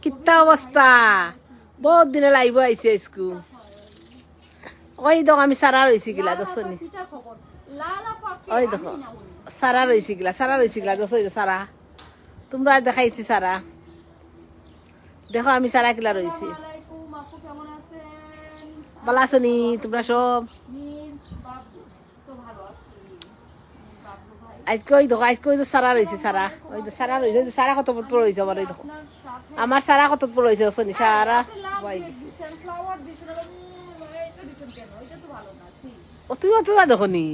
কিত্তা অবস্থা বহুত দিনে লাইব আইছে স্কুল ওই দেখো আমি সারা রয়েছি গিলা দশনি ওই দেখো সারা রয়েছি গিলা দশ সারা তোমরা দেখাইছি সারা দেখো আমি সারা কিলা রয়েছি ভালো আছো নি তোমরা সব আজকে ওই দেখো আজকে ওই তো সারা রয়েছে সারা ওই তো সারা রয়েছে ওই তো সারা কত পর রয়েছে আমার ওই দেখো আমার সারা কত পর রয়েছে শনি সারা ও তুমি অত যা দেখো নি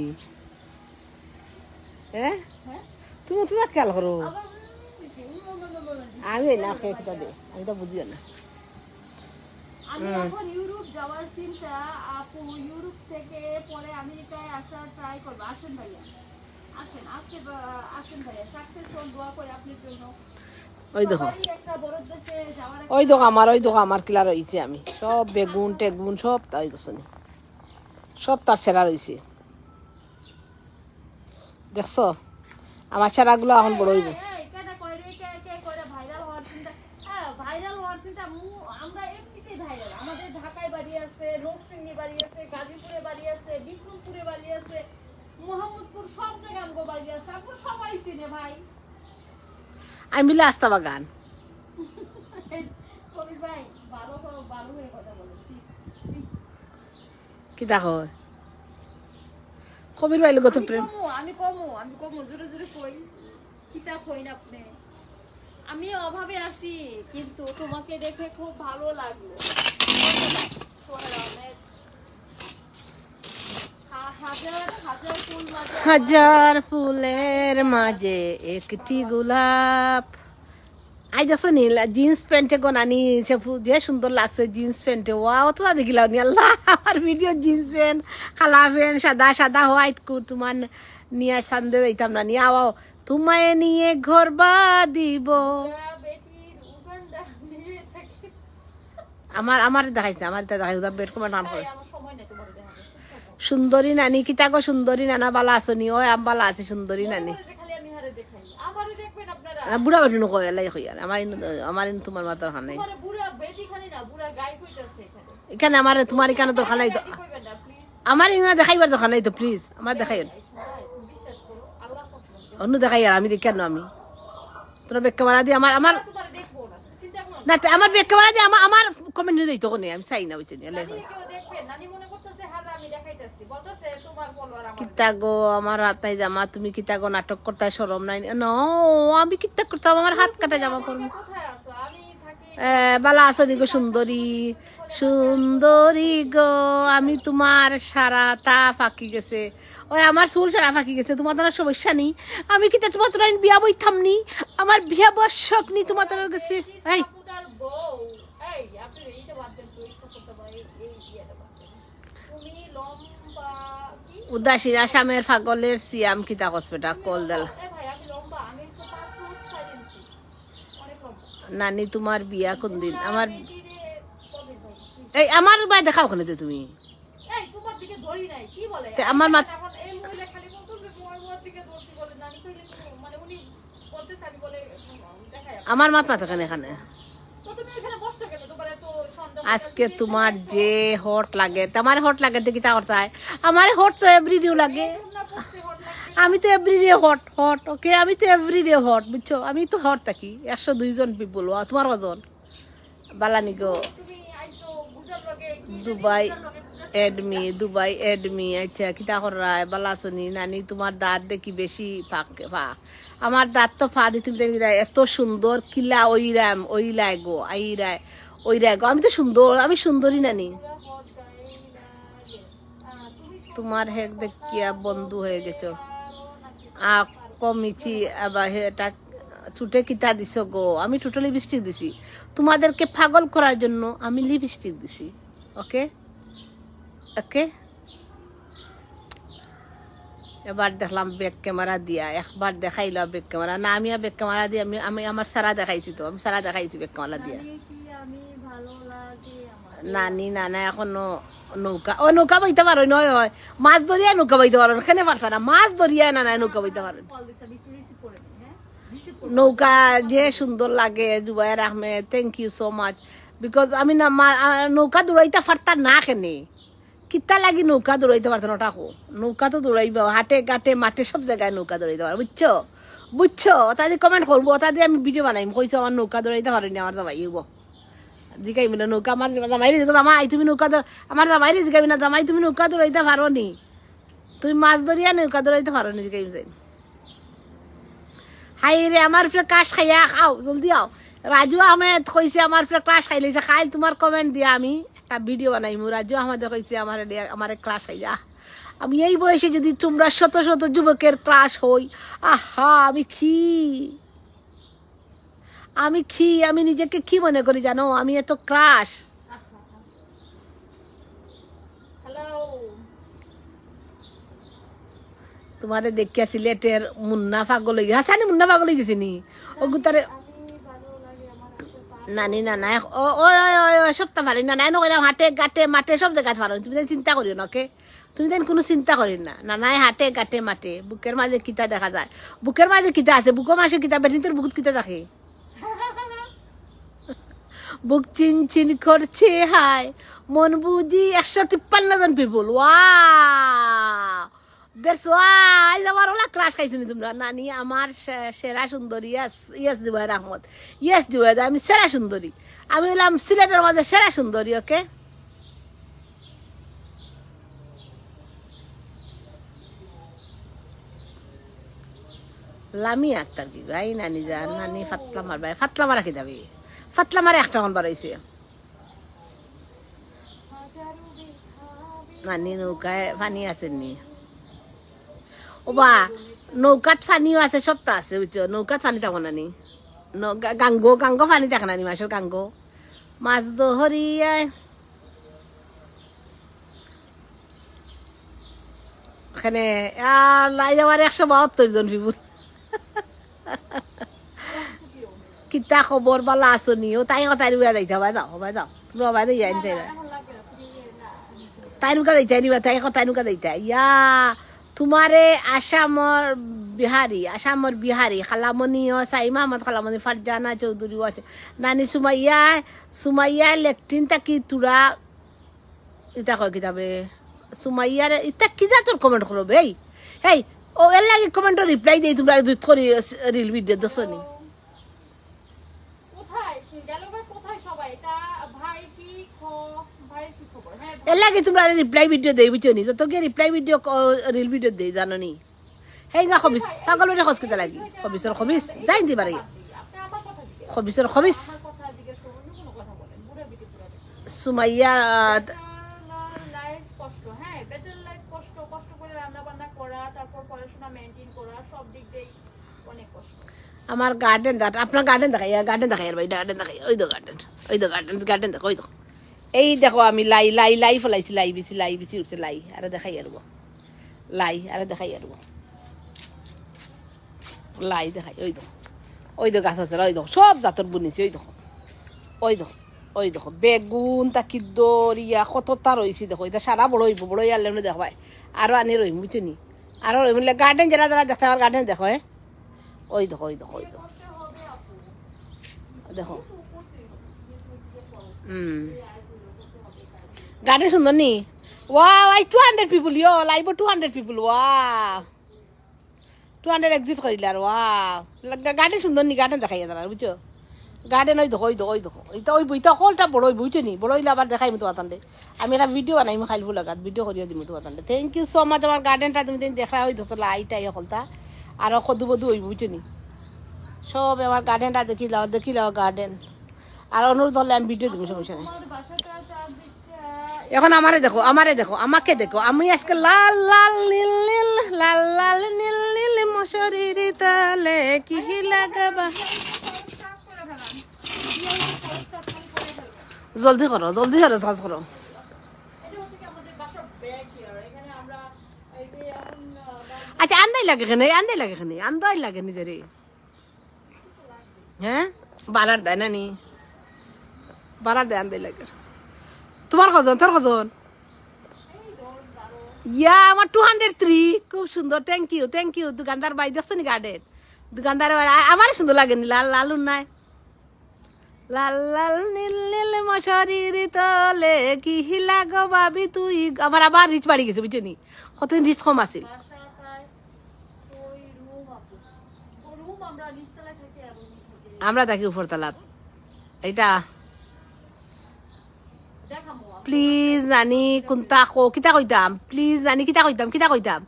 হ্যাঁ তুমি অত যা খেয়াল করো আমি না খেয়ে খেতে দে আমি তো বুঝিও না আমি এখন ইউরোপ যাওয়ার চিন্তা আপু ইউরোপ থেকে পরে আমেরিকায় আসার ট্রাই করব আসেন ভাইয়া আসেন আজকে আসেন ভাইয়া সাকসেসফুল দোয়া করি আপনার জন্য ওই দেখো একটা বড় দেশে যাওয়ার ওই দেখো আমার কিলা রয়েছে আমি সব বেগুন টেগুন সব তাই দোষনি সব তার সেরা রয়েছে দেখছো আমার সেরাগুলো এখন বড় হইব ভাইরাল হওয়ার চিন্তা আমরা এমনিতেই ভাইরাল আমাদের ঢাকায় বাড়ি আছে নরসিংদী বাড়ি আছে গাজীপুরে বাড়ি আছে বিক্রমপুরে বাড়ি আছে মোহাম্মদপুর সব জায়গায় আমগো বাড়ি আছে আপু সবাই চিনে ভাই আমি মিলে আস্তা বাগান কবির ভাই ভালো করে কথা বলেছি কি দেখো কবির ভাই লোক প্রেম আমি কমু জোরে জোরে কই কিতা কই না আপনি আমি অভাবে আছি কিন্তু তোমাকে দেখে খুব ভালো লাগলো হাজার ফুলের মাঝে একটি গোলাপ আই দেখো নি জিন্স প্যান্টে গো নানি যে সুন্দর লাগছে জিন্স প্যান্টে ওয়াও তো দেখিলাম নি আল্লাহ আমার ভিডিও জিন্স প্যান্ট কালা প্যান্ট সাদা হোয়াইট কোট তোমার নিয়ে সান্দে যাইতাম না নিয়ে আও তোমায় নিয়ে ঘর দিব আমার দেখাইছে আমার দেখাইছে বেড কমার নাম করে সুন্দরী নানি কিতা গো সুন্দরী নানা বালা আসনি ওই আম বালা আছে সুন্দরী নানি বুড়া বেটি নকয় এলাই কই আর আমার তোমার মাত দরকার নাই এখানে আমার তোমার এখানে দরকার নাই তো আমার ইনা দেখাইবার দরকার নাই তো প্লিজ আমার দেখাই অন্য দেখাই আর আমি দেখি কেন আমি তোরা বেক ক্যামেরা দিয়ে আমার না আমার বেক ক্যামেরা দিয়ে আমার কমেন্ট নিয়ে যাইতো কোনে আমি চাই না বুঝছেন কিতা গো আমার হাত নাই জামা তুমি কিতা গো নাটক করতে শরম নাই নো আমি কিতা করতাম আমার হাত কাটা জামা পরবো বালা আসনি গো সুন্দরী গো আমি তোমার সারাটা ফাঁকি গেছে ওই আমার চুল সারা ফাঁকি গেছে তোমার তো সমস্যা নেই আমি কিতা তোমার তোর বিয়া বই থামনি আমার বিয়া বস শখ নি তোমার তোর গেছে এই উদাসীর আসামের ফাগলের সিয়াম কিতা হসপিটাল কল দেল নানি তোমার বিয়া কোন দিন আমার এই আমার ভাই দেখাও ওখানে তুমি আমার মা আমার মাত মাথা এখানে আজকে তোমার যে হট লাগে তোমার হট লাগে দেখি তা করতে হয় আমার হট তো এভরিডে লাগে আমি তো এভরিডে হট ওকে আমি তো এভরিডে হট বুঝছো আমি তো হট থাকি 102 জন পিপল তোমার ওজন বালানি গো দুবাই এডমি আচ্ছা কিতা করা বালা শুনি নানি তোমার দাঁত দেখি বেশি ফাঁকে আমার দাঁত তো ফা দিতে এত সুন্দর কিলা ওইরায় গো আমি তো আমি সুন্দরী নানি তোমার হেক দেখিয়া বন্ধু হয়ে গেছো কমিছি আবার এটা চুটে কিতা দিছ গো আমি টোটাল লিপস্টিক দিছি তোমাদেরকে পাগল করার জন্য আমি লিপস্টিক দিছি ওকে ওকে এবার দেখলাম ব্যাক ক্যামেরা দিয়া একবার দেখাইলো ব্যাক ক্যামেরা না আমি ব্যাক ক্যামেরা দিয়ে আমি আমার সারা দেখাইছি তো আমি সারা দেখাইছি ব্যাক ক্যামেরা দিয়া নানি নানা এখনো নৌকা বইতে পারো নয় হয় মাছ ধরিয়া নৌকা বইতে পারো কেন পারত না মাছ ধরিয়া না নৌকা বইতে পারো নৌকা যে সুন্দর লাগে Zubair Ahmed, thank you so much. Because আমি না নৌকা দৌড়াইতে পারতাম না কেনে, কিতা লাগি নৌকা দৌড়াইতে পারতাম ওটা হো। নৌকা তো দৌড়াইব হাটে ঘাটে মাঠে সব জায়গায় নৌকা দৌড়াইতে পারো, বুঝছো বুঝছো। তাদের কমেন্ট করবো, তাদের আমি ভিডিও বানাইম, কইছো আমার নৌকা দৌড়াইতে পারিনি, আমার জামাই হইব জিগাইবি না নৌকা। আমার জামাইরে জিগো জামাই তুমি নৌকা আমার জামাইরে জিগাইবি না জামাই তুমি নৌকা দৌড়াইতে পারো নি, তুমি মাছ ধরিয়া নৌকা দৌড়াইতে পারো নি, জিগাইবি যাই। হাই রে আমার ফিরে কাশ খাইয়া খাও জলদি আও। রাজু আহমেদ কইছে আমার ফিরে ক্লাস খাই লইছে, খাইল তোমার কমেন্ট দিয়া আমি একটা ভিডিও বানাইমু। রাজু আহমেদ কইছে আমার ক্লাস খাইয়া। আমি এই বয়সে যদি তোমরা শত শত যুবকের ক্লাস হই, আহা আমি নিজেকে কি মনে করি জানো, আমি এত ক্লাস। তোমারে দেখিয়া সিলেটের মুন্না পাগল হয়ে গেছে, হাসানি মুন্না পাগল হয়ে গেছে নি ও গুতারে নানি না নাই সপ্তাহ পারি না নাই নকইলাম হাটে ঘাটে মাঠে সব জায়গায় পারো, তুমি তাই চিন্তা করিও নাকে, তুমি তাই কোনো চিন্তা করি না। না নাই হাটে ঘাটে মাঠে বুকের মাঝে কিতা দেখা যায়, বুকের মাঝে কিতা আছে, বুকের মাঝে কিতা বেটিনটোর বুকুত কিতা দেখে, বুক চিন চিন করছে হায় মন বুঝি 153 জন পিপুল। ওয়াও দ্যাটস ওয়াই আমার ওলা ক্রাশ খাইছিনি তোমরা। নানি আমার সেরা সুন্দরী, ইয়েস জুবাইর আহমদ, ইয়েস জুবাইর, আমি সেরা সুন্দরী, আমি হলাম সিলেটের মাঝে সেরা সুন্দরী। ওকে লামি আক্তার কি ভাই নানি যা নানি ফাতলা মার ভাই, ফাতলা মারা কি যাবে, ফাতলা মারে একটা বার হয়েছে। নানি নৌকায় পানি আসেননি ও বা, নৌকাত পানিও আছে, সবটা আছে বুঝছো, নৌকাত পানি থাকো নানি, গাঙ্গো গাঙ্গো পানি দেখে নানি, মাসের গাঙ্গো মাছ ধরিয়ায় ওখানে লাই যাওয়ার 172 জন পিপুল। কিতা খবর বালা আসনি ও তাই তাই যাইতে হবে, যাও হবে যাও তুমি বাইরে যাই তাই নুকা দিতে নিবা, তাই তাই নুকা দিতে ইয়া তোমারে আসামর বিহারি খালামণিও সাইমা আহমদ খালামণি ফারজানা চৌধুরীও আছে। নানি সুমাইয়া লেকটিন তাকি তুরা ইতা কয় কিতাবে সুমাইয়ার ইতা কিতা তোর কমেন্ট করবে এই এই ও এর লাগে কমেন্ট রিপ্লাই দেই তোমরা দুই থরি রিল ভিডিও দছনি কোথায় গেল কোথায় সবাই তা ভাই কি ভাইয়ের কি খবর। হ্যাঁ এর লাগে তোমরা রিপ্লাই ভিডিও দেই বুঝছো নি, তো কে রিপ্লাই ভিডিও রিল ভিডিও দেই জানো নি। হেই না খবিস পাগল হয়ে খোঁজ কিতা লাগি, খবিসের খবিস যাই দি পারে, আপনি আমার কথা জিজ্ঞেস খবিসের খবিস আমার কথা জিজ্ঞেস করুন, কোনো কথা বলেন বুড়া বিটি পুরা সুমাইয়া লাইফ কষ্ট। হ্যাঁ ব্যাচেলর লাইফ কষ্ট, কষ্ট করে রান্না বান্না করা, তারপর পড়াশোনা মেইনটেইন করা, সব দিক দিয়ে অনেক কষ্ট। আমার গার্ডেন আপনার গার্ডেন দেখাই, গার্ডেন দেখাই ভাই, গার্ডেন দেখাই, ওই তো গার্ডেন, ওই তো গার্ডেন দেখো, ওই দেখো এই দেখো আমি লাই ফেলাইছি, লাই বিছি উঠছে লাই, আরে দেখাই আরব লাই, আরে দেখাই আরব লাই দেখাই, ওই তো গাছ আছে, ওই দেখো সব জাতর বুনিছি, ওই দেখো বেগুন তাকি দরিয়া কত তার রয়েছি, দেখো এটা সারা বড় হইব, বড় আনলে দেখো ভাই, আরো আনি রইম বুঝছো নি, আরো রইম গার্ডেন যারা দেখতে আমার গার্ডেন দেখো, ওই দেখো দেখো গার্ডেন সুন্দর নি। Wow I 200 people yo live 200 people, wow 200 exit করিলে আর ওয়াও গার্ডেন সুন্দর নি, গার্ডেন দেখাই দাঁড়া বুঝছো, গার্ডেন ওই দেখো এটা ওই বইটা কলটা বড় হইব বুঝছো নি, বড় হইলে আবার দেখাই মতো বাতানলে আমি একটা ভিডিও বানাইম খাইলবো লাগাত ভিডিও করিয়া দিম তো বাতানলে। থ্যাংক ইউ সো মাচ আমার গার্ডেনটা তুমি দেখা ওই দেখো লাইটা ইয়ে কলটা আর কদু বদু হইব বুঝছো নি, সব আমার গার্ডেনটা দেখি লাও গার্ডেন, আর অনুরোধ হলে আমি ভিডিও দিব সমস্যা নেই। এখন আমাকে দেখো আমাকে দেখো, আমি আজকে লাল লাল নীল নীল লাল লাল নীল নীল মশারির তলে কি লাগাবা, জলদি করো কাজ করো। আচ্ছা আন্দাই লাগে নিজেরে, হ্যাঁ বাড়ার দেয় না নি, বাড়ার দেয় আন্দাই লাগে। তোমার তোর কজন ইয়া আমার 203 খুব সুন্দর, থ্যাংক ইউ দোকানদার ভাই দেখছো নি গার্ডেন দোকানদারে আমার সুন্দর লাগেনি লাল লাল নাই লাল লাল নীল নীল মশারির তলে কি লাগো ভাবি তুই আমার আবার রিচ বাড়ি গেছে বুঝছো নি কতদিন রিচ কম আছিল বাসা তাই ওই রুম আপু ও রুম আমরা নিচতলায় থাকি আর রুমই থাকি আমরা থাকি উপরতলাত এটা দেখামো আপু। প্লিজ নানি কোনটা কিতা কইতাম প্লিজ নানি কিতা কইতাম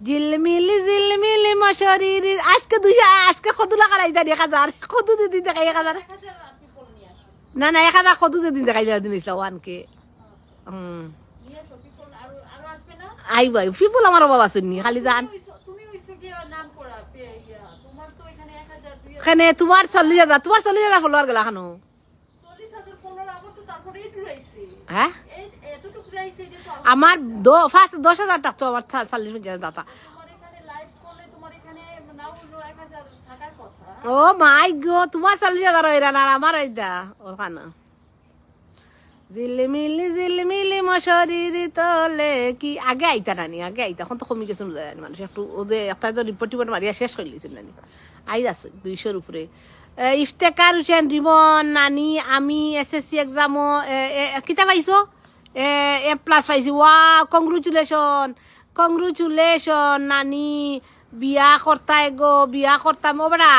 ঝিলমিলি মশারির আজকে কদু লাগা রাইতা 1000 কদু দিদি দেখাই 1000 1000 আপনি বলে নিয়ে আসুন না 1000 কদু দিদি দেখাই দিন ইসলাম 1K নিয়ে আসো পিপল আরো আসবে না আই ভাই পিপল আমার বাবা শুননি খালি জান তুমি হইছো কি নাম করা তোমার তো এখানে 1000 2000 এখানে তোমার 40,000 ফলোয়ার গেলা খানো 40,000 15 আবার তো তারপরে এই টুরাইছে হ্যাঁ এই এতটুকু যাইছে যে তো আমার ফার্স্ট 10,000 টাকা তো আমার 40,000 দাতা তোমার এখানে লাইভ করলে তোমার এখানে নাও 1000 থাকার কথা ও মাই গো তোমার 40,000 হইরা না আমার হইদা ওখানে ঝিলমিলি মশারির তলে কি আগে আইতা নানি আগে আইতা এখন তো কমি গেছে মানুষ একটু ও যে একটা তো রিপোর্ট মারিয়া শেষ করে লিছিল নানি আই আছে 200 উপরে ইফতেকার হোসেন রিমন নানি আমি এসএসসি এক্সামও কিতা পাইছো A+ পাইছি ওয়া কংগ্রেচুলেশন নানি বিয়া করতাম ও বেড়া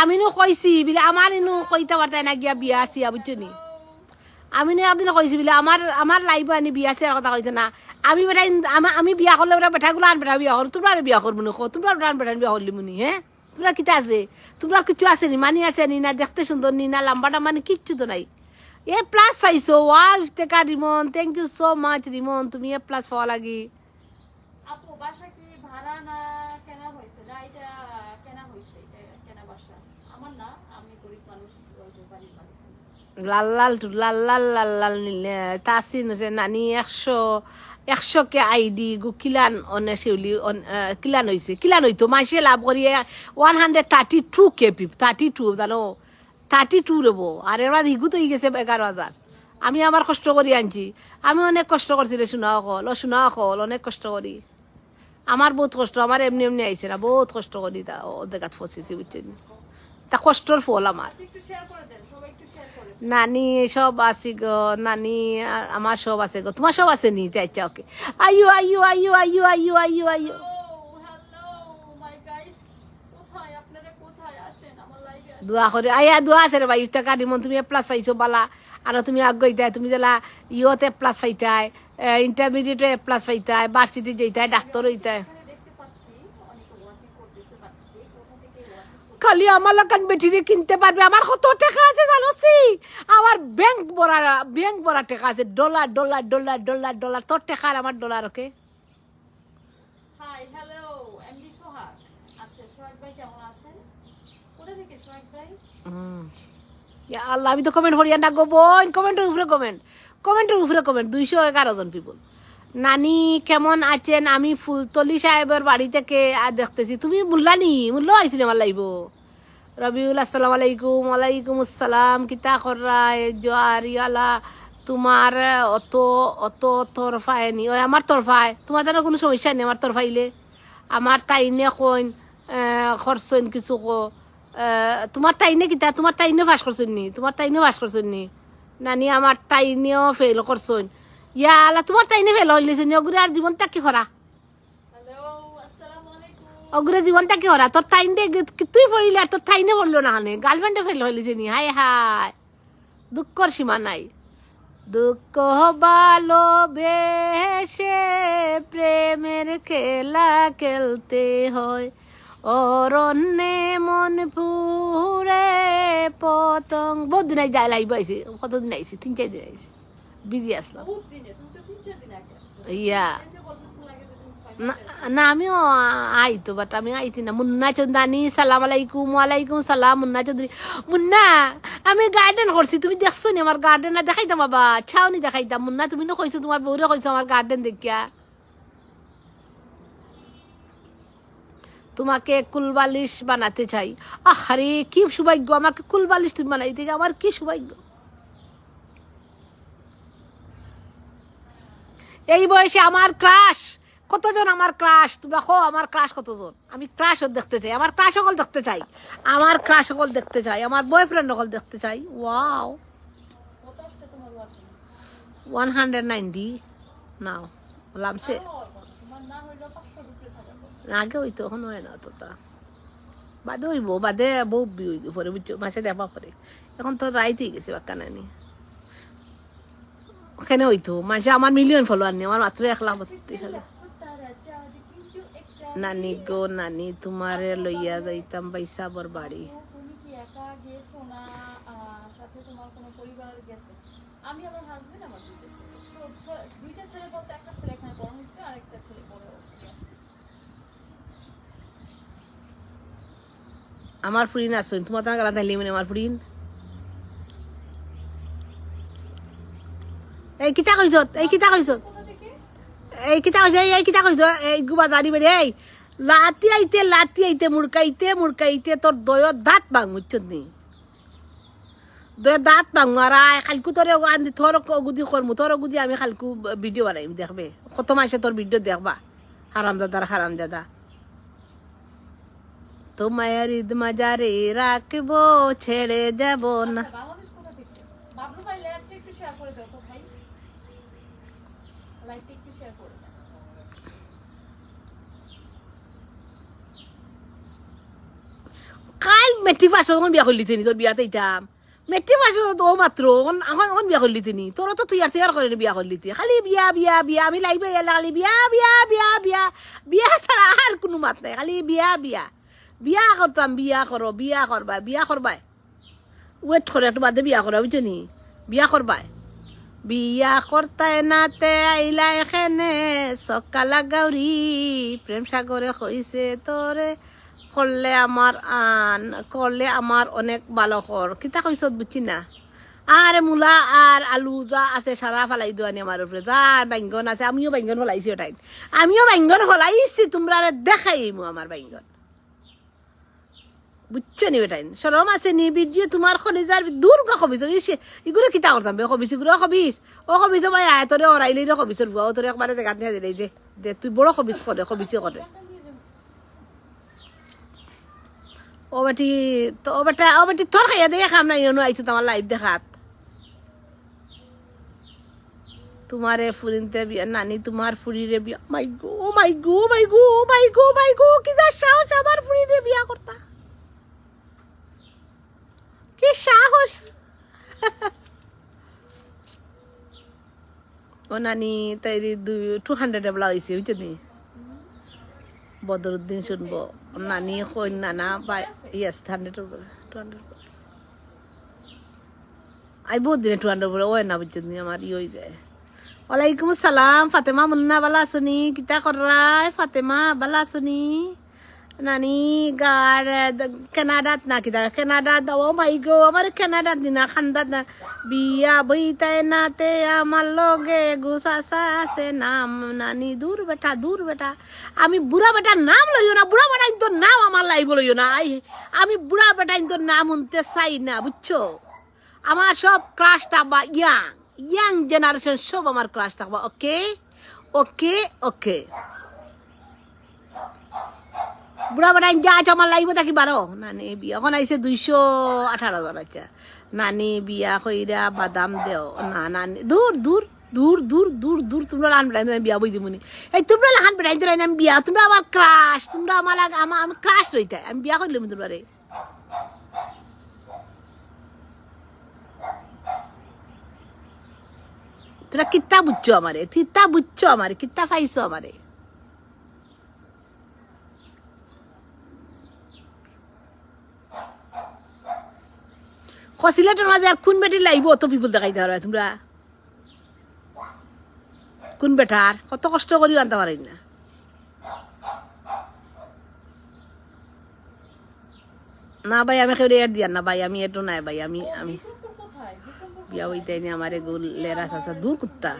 আমি নো কইছি বিলে আমার ইনু কইতা পারতাই না গিয়া বিয়া আসিয়া বুঝছো নি আমি নো একদিন কইছি বিলে আমার লাইভ আনি বিয়া আসিয়ার কথা কইছে না আমি বেটা আমি বিয়া করলে বেটা বেটাগুলো আন বেটা বিয়া করো তোমরা বিয়া করবো নি তোমরা বেটা বিয়া করলি মুনি হ্যাঁ তোমরা কিতা আছে তোমরা কিছু আছে নি মানি আছে নি না দেখতে সুন্দর নি না লম্বাটা মানে কিচ্ছু তো নাই A+ পাইছো wow Iftekhar Rimon thank you so much Rimon তুমি A+ পাওয়া লাগি আপু বাসা কি ভাড়া না কেনা হইছে না এটা কেনা হইছে এটা কেনা বাসা আমার না আমি গরিব মানুষ বাড়ির মালিক লাল তাসিন হচ্ছে নানি 100 কে আইডি গু কিলান অনে শিউলি কিলান হইতো মাসে লাভ করি 132 কে পিপ 32 জানো 32 রবো আর এবার হিগু তো গেছে 11,000 আমি আমার কষ্ট করি আনছি আমি অনেক কষ্ট করছি শোনা অকল অনেক কষ্ট করি আমার বহুত কষ্ট আমার এমনি আইছে না বহুত কষ্ট করি তা ও দেখাত ফসেছি বুঝছেন তা কষ্টর ফল আমার একটু শেয়ার করে দেন সবাই একটু শেয়ার করে নানি সব আছে গো নানি আমার সব আছে গো তোমার সব আছে নি আচ্ছা ওকে আইয়ো হ্যালো মাই গাইস কোথায় আপনারা কোথায় আসেন আমার লাইভে দোয়া করে দোয়া আছে রে ভাই ইফতেকার রিমন তুমি A+ পাইছো বালা আর তুমি আগাইতাই তুমি জেলা ইওতে A+ পাইতাই ইন্টারমিডিয়েটে A+ পাইতাই ভার্সিটি যাইতাই ডাক্তার হইতাই দেখতে পাচ্ছি অনেকে ওয়াচিং করতেছে বাট কে কোথা থেকে ওয়াচিং খালি আমার লাগান বেটিরে কিনতে পারবে আমার কত টাকা আছে জানোস আমার ব্যাংক ভরা টাকা আছে ডলার তোর টাকা আর আমার dollar okay hi hello MD Sohag আচ্ছা সোহাগ ভাই কেমন আছেন কোথা থেকে সোহাগ ভাই ইয়া আল্লাহ আমি তো কমেন্ট করিয়া না গো বোন কমেন্টের উপরে কমেন্ট 211 জন পিপল নানি কেমন আছেন আমি ফুলতলি সাহেবের বাড়ি থেকে দেখতেছি তুমি মূল্য আইসিনি আমার লাইব রবিউল আসসালাম ওয়ালাইকুম আসসালাম কিতা কররা জোয়ারিয়ালা তোমার অত তরফায় নি ওই আমার তরফায় তোমার যেন কোনো সমস্যা নেই আমার তরফাইলে আমার তাইনে কইন খরচইন কিছু তোমার তাইনে কিতা তোমার তাইনে ফাঁস করছুন নি নানি আমার তাইনেও ফেল করছুন ইয়া আল্লাহ তোমার তাইনে ফেল হইলেছেন অগুরে আর জীবনটা কি করা হ্যালো আসসালামু আলাইকুম অগুরে জীবনটা কি করা তোর তাইনে তুই পড়িলে আর তোর তাইনে পড়লো না হানে গার্লফ্রেন্ডে ফেল হইলেছে নি হাই দুঃখর সীমা নাই দুঃখ ভালোবেসে প্রেমের খেলা খেলতে হয় অরণ্যে মন ফুরে পতঙ্গ বহুত দিন যাই লাইব আইসি কতদিন আইসি 3-4 দিন আইসি বিজি আসলাম বহুত দিনে তুমি তো 3-4 দিন আগে আসছো ইয়া এমনি বলতেছ লাগে যে তুমি 6 না আমিও আইতো বাট আমি আইছি না মুন্না চন্দানি সালাম আলাইকুম ওয়ালাইকুম সালাম মুন্না চৌধুরী মুন্না আমি গার্ডেন করছি তুমি দেখছো নি আমার গার্ডেন না দেখাইতাম বাবা ছাউনি দেখাইতাম মুন্না তুমি না কইছো তোমার বউরে কইছো আমার গার্ডেন দেখিয়া তোমাকে কুলবালিশ বানাতে চাই আরে কি সৌভাগ্য আমাকে কুলবালিশ তুমি বানাইতে চাই আমার কি সৌভাগ্য এই বয়সে আমার ক্রাশ কতজন আমার ক্রাশ তোমরা খো আমার ক্রাশ কতজন আমি ক্রাশ দেখতে চাই আমার ক্রাশ সকল দেখতে চাই আমার ক্রাশ সকল দেখতে চাই আমার বয়ফ্রেন্ড সকল দেখতে চাই ওয়াও কত আসছে তোমার ওয়াচিং 190 নাও বললাম সে তোমার না হইলো 500 রুপিয়া থাকা আগে হইতো এখন হয় না অতটা বাদে হইব বাদে বউ পরে বুঝছো মাসে দেখা করে এখন তো রাইত হয়ে গেছে বাক্কা নানি ওখানে হইতো মাসে আমার মিলিয়ন ফলোয়ার নেই আমার মাত্র 1,32,000 তারা চাঁদ কিন্তু একটা নানি গো নানি তোমারে লইয়া যাইতাম বাইসাবর বাড়ি তুমি কি একা গেছো না সাথে তোমার কোনো পরিবার গেছে আমি আমার হাজবেন্ড আমার দুইটা ছেলে বলতে একটা ছেলে এখানে বড় হচ্ছে আরেকটা ছেলে বড় হচ্ছে আমার ফ্রিন আসুন তোমার তো গালা তাইলে মানে আমার ফ্রিন এই কিতা কইছত এই কিতা কইছত কোথা থেকে এই কিতা কইছ এই কিতা কইছ এই গুবা দাড়ি বেড়ে এই লাতি আইতে মুড়কাইতে তোর দয় দাঁত ভাঙ বুঝছত নি দয় দাঁত ভাঙ আর খালকু তোরে আনদি তোর গুদি করমু তোর গুদি আমি খালকু ভিডিও বানাইম দেখবে কত মাসে তোর ভিডিও দেখবা হারামজাদা তোমার ঈদ মাজারে রাখবো ছেড়ে যাব না বাংলাদেশ কোথা থেকে বাবলু ভাই লাইভটা একটু শেয়ার করে দাও তো ভাই লাইভটা একটু শেয়ার করে দাও কাল মেট্রিক পাস তখন বিয়া করলি তিনি তোর বিয়াতে ইতাম মেট্রিক পাস ও মাত্র এখন বিয়া করলি তিনি তোর তো তুই আর করে বিয়া করলি খালি বিয়া আমি লাইবে এলা খালি বিয়া ছাড়া আর কোনো মাত নাই খালি বিয়া করতাম বিয়া করবাই ওয়েট করে একটু বাদে বিয়া করা বুঝছো নি বিয়া করবাই বিয়া করতায় নাতে আইলা এখানে সকালা গাউরি প্রেম সাগরে কইছে তোরে করলে আমার অনেক ভালো কর কিতা কইস বুঝছি না আরে মূলা আর আলু যা আছে সারা ফালাই দোয়ানি আমার উপরে যা বাইঙ্গন আছে আমিও বাইঙ্গন ফলাইছি ওটাই আমিও বাইঙ্গন ফলাইছি তোমরা দেখাই আমার বাইঙ্গন বুঝছো নি বেটাই সরম আছে নি ভিডিও তোমার খলিজার দূর গা খবিস এগুলো কিতা করতাম বে খবিস এগুলো খবিস ও খবিস ভাই আয় তোরে ওরাইলে খবিসর বুয়া তোরে একবারে জায়গাত নিয়ে দিলে যে তুই বড় খবিস করে খবিসে করে ও বেটি তোর খাইয়া দিয়ে খাম নাই আইছো তোমার লাইভ দেখাত তোমারে ফুরিনতে বিয়া নানি তোমার ফুরিরে বিয়া মাই গো কি যা সাহস আমার ফুরিরে বিয়া করতা কি সাহস ও নানি তাইরি 200 এবলা হয়েছে বুঝছো নি বদরুদ্দিন শুনবো নানি কই নানা বাই ইয়েস 200 আই বহুত দিনে 200 বলে ওই না বুঝছো নি আমার হয়ে যায় ওয়ালাইকুম আসসালাম ফাতেমা মুন্না বালা শুনি কিতা করাই ফাতেমা বালা শুনি নানি গার কানাডাত না কিতা কানাডাত ও মাই গো আমার কানাডাত দিনা খান্দাত না বিয়া বইতাই নাতে আমার লগে গুসাসা আছে নাম নানি দূর বেটা আমি বুড়া বেটার নাম লইও না বুড়া বেটা তোর নাম আমার লাইব লইও না আমি বুড়া বেটা তোর নাম শুনতে চাই না বুঝছো আমার সব ক্রাশ থাকবা ইয়াং জেনারেশন সব আমার ক্রাশ থাকবা ওকে বুড়া বেটা যা আছে আমার লাইব থাকি 12 নানি বিয়া এখন আইসে 218 আচ্ছা নানি বিয়া কইরা বাদাম দেও না নানি দূর তোমরা লাহান বেড়াই বিয়া বই দিমুনি এই তোমরা লাহান বেড়াই দিলাই আমি বিয়া তোমরা আমার ক্রাশ তোমরা আমি ক্রাশ রইতে আমি বিয়া করলাম তোমরা রে তোরা কিত্তা বুঝছো আমারে কিত্তা পাইছো আমারে সিলেটের মাঝে আর কোন বেটির লাইব অত পিপুল দেখাই দেওয়া তোমরা কোন বেটার কত কষ্ট করি আনতে পারি না না ভাই আমি কেউ এর দিয়ার না ভাই আমি এটো নাই ভাই আমি বিয়া হইতে নি আমার এগুল লেরাস আছে দূর কুত্তা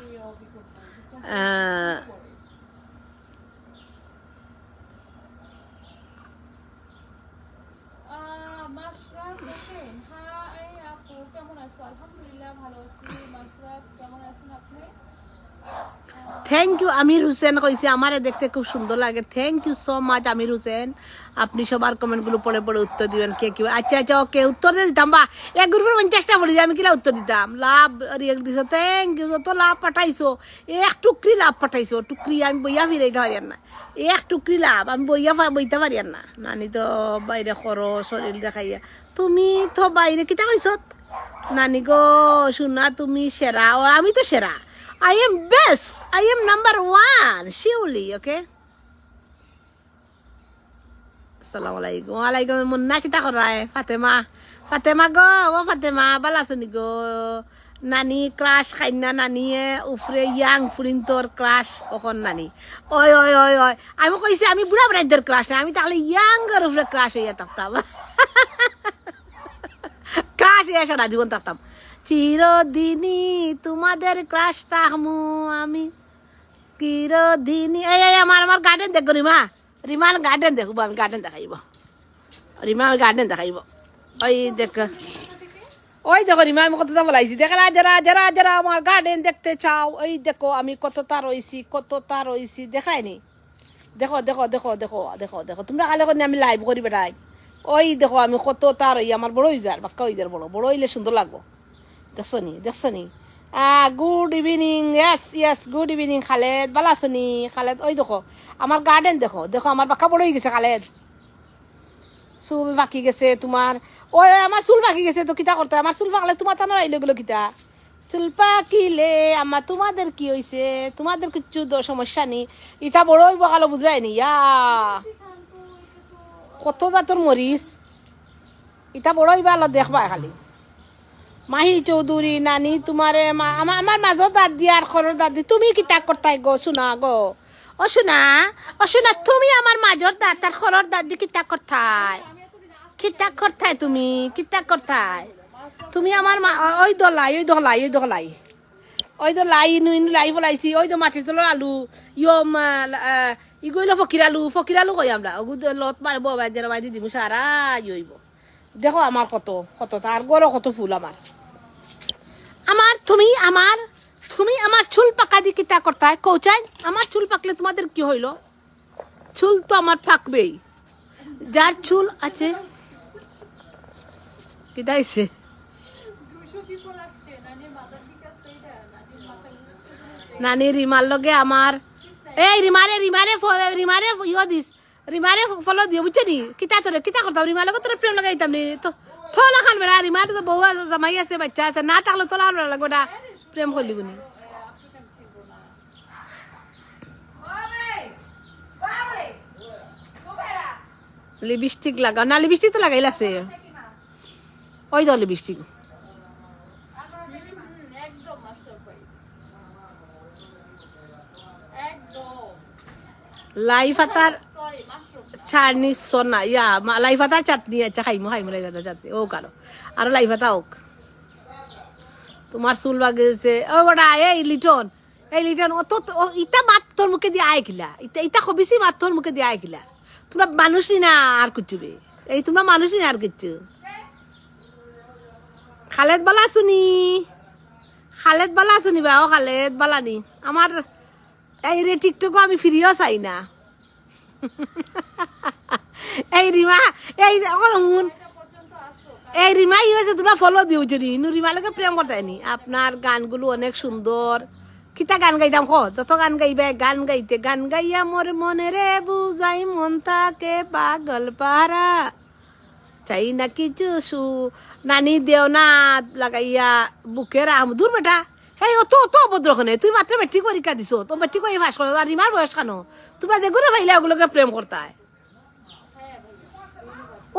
থ্যাংক ইউ আমির হোসেন কইছে আমারে দেখতে খুব সুন্দর লাগে। Thank you so much Amir Hossain, আপনি সবার কমেন্টগুলো পড়ে পড়ে উত্তর দিবেন কে কি। আচ্ছা আচ্ছা ওকে, উত্তর দিয়ে দিতাম বা এক গ্রুপের 50টা বলি আমি কিলা উত্তর দিতাম। লাভ রিয়েক্ট দিছো, থ্যাংক ইউ, যত লাভ পাঠাইছো। এক টুকরি লাভ পাঠাইছো, টুকরি আমি বইয়া ফিরাইতে পারি না। এক টুকরি লাভ আমি বইতে পারি না। নানি তো বাইরে খরো শরীর দেখাইয়া, তুমি তো বাইরে কিতা কইছ। নানি গো শোনা তুমি সেরা, ও আমি তো সেরা। I am best. I am number 1. Surely, okay? Assalamualaikum. Waalaikum. Munna kita korai. Fatima. Fatima go. Oh Fatima. Bala suni go. Nani crash khaina nani ufre yang fulintor crash okon nani. Oi oi oi oi. Ami koise ami bura brother crash na. Ami tahle younger ufre crash hoya taktam. Crash hoya sara Jibon taktam. চিরদিনই তোমাদের crush থাকমু আমি চিরদিনই। এই আমার garden দেখো Rima, রিমার garden দেখবো আমি, garden দেখাইব Rima, আমি গার্ডেন দেখাইব। ওই দেখ, ওই দেখো রিমা আমি কতটা বলাইছি, দেখা যারা যারা যারা আমার গার্ডেন দেখতে চাও ওই দেখো আমি কতটা রইছি দেখায়নি। দেখো দেখো দেখো দেখো দেখো দেখো তোমরা কালে করে আমি লাইভ করি বেটাই। ওই দেখো আমি কতটা রই, আমার বড় হয়ে যার বাক্কা হয়ে যার, বড় বড় হইলে সুন্দর লাগবো। দেখছো নি good evening, yes yes good evening Khaled, ভালো আছো নি খালেদ? ওই দেখো আমার গার্ডেন দেখো, দেখো আমার বাক্কা বড় হয়ে গেছে খালেদ, চুল বাকি গেছে তোমার। ওই আমার চুল বাকি গেছে তো কিতা করতে, আমার চুল পাকলে তোমার টানা আইলো গেলো কিতা, চুল পাকিলে আমার তোমাদের কি হয়েছে, তোমাদের কিছু সমস্যা নেই, ইটা বড় হইব কালো বুঝাই নি। ইয়া কত জাতর মরিস, ইটা বড় হইবা আলো দেখবা খালি। মাহি চৌধুরী নানি তোমারে আমার মাজর দাদি আর খরর দাদি, তুমি কিতা করতাই গো শোনা গো, ও শোনা তুমি আমার মাজর দাদ আর খরর দাদি কিতা করতাই, তুমি কিতা করতাই, তুমি আমার ওই দলাই ওই দলাই ওই দলাই ওই তো লাই লাই বলাইছি, ওই তো মাটির তলার আলু ইয়ম ইগইলো ফকিরালু কই আমরা লত মারব বাইদের বাইদি দিব সারা ইইব। দেখো আমার কত কত তার গড় কত ফুল আমার তুমি আমার চুল পাকা দি কিতা করতাই কৌচাই। আমার চুল পাকলে তোমাদের কি হইল? চুল তো আমার পাকবেই, যার চুল আছে কিতা হইছে। নানি রিমার লগে আমার এই রিমারে ইয় দিস, রিমারে ফলো দিও বুঝছে নি কিতা তোরে কিতা করতাম, রিমার লগে তোর প্রেম লাগাইতাম নি তো থলা খান বেড়া। রিমার তো বউ জামাই আছে বাচ্চা আছে, না থাকলে তোলা লাগবে না, প্রেম করলি বুনি। লিপস্টিক লাগা না, লিপস্টিক তো লাগাইলাছে, ওই তো লিপস্টিক লাই পাতার চাটনি সোনা ইয়া লাই পাতার চাটনি। আচ্ছা খাইমো লাই পাতার চাটনি ও কারো আর লাই পাতা হোক। তোমার চুল বাগেছে ও বড়া এই লিটন অত ইটা মাত তোর মুখে দিয়ে আয় কিলা, ইটা খবিসি মাত তোর মুখে দিয়ে আয় কিলা। তোমরা মানুষ নি না আর কিচ্ছু বে, এই তোমরা মানুষ নি আর কিচ্ছু। খালেদ বালা শুনি বা ও খালেদ বালানি আমার এই রে টিকটকও আমি ফিরিও চাই না। এই রিমা এই এই রিমা ইয়েছে তোমরা ফলো দিওছ নি, রিমা লোকে প্রেম করতে নি। আপনার গানগুলো অনেক সুন্দর, কিতা গান গাইতাম খ যত গান গাইবে, গান গাইয়া মোর মনে রে বুঝাই মন থাকে পাগল পারা চাই না কিছু নানি দেও না লাগাইয়া বুকে রাম দূর বেটা। এই অত অভদ্রখানে তুই মাত্র মেট্রিক পরীক্ষা দিছ, তো মেট্রিক পরীক্ষা পাস করো আর রিমার বয়স কেন? তোমরা দেখো না ভাইলে ওগুলোকে প্রেম করতায়,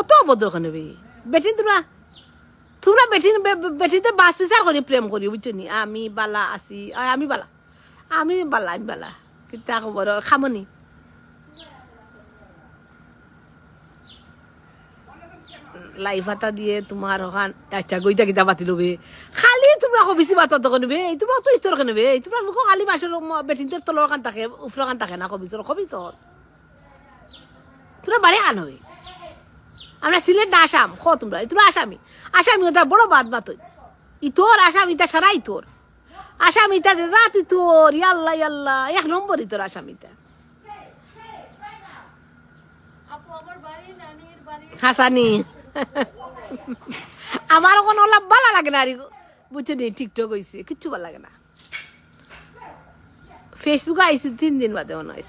অত অভদ্রখানে বে বেটি। তোমরা বেটিতে বাস বিচার করি প্রেম করি বুঝছো নি। আমি বালা আছি, আমি বালা কিতা খবর খামনি। লাই ফাতা দিয়ে তোমার ওখান আচ্ছা গইতা কিতা বাতি লবে খালি তোমরা বেশি বাত বে, তোমরা তো ইতর কেন বে, তোমরা মুখ খালি মাসের বেটিনদের তলর কান থাকে উফর কান থাকে না কবিসর তোমরা বাড়ি আন হবে। আমরা সিলেট না আসাম তোমরা আসামি ওটা বড় বাদ ইতর আসাম ইটা সারা ইতর আসামিটা যে জাতি তোর ইয়াল্লা ইয়াল্লা 1 নম্বরই তোর আসামিটা আপু আমার বাড়ি নানির বাড়ি হাসানি আমার কোনো লাভ ভালো লাগে না আর বুঝছে নি টিকটক হয়েছে কিচ্ছু ভালো লাগে না ফেসবুকে আইসি 3 দিন বাদে মনে হয়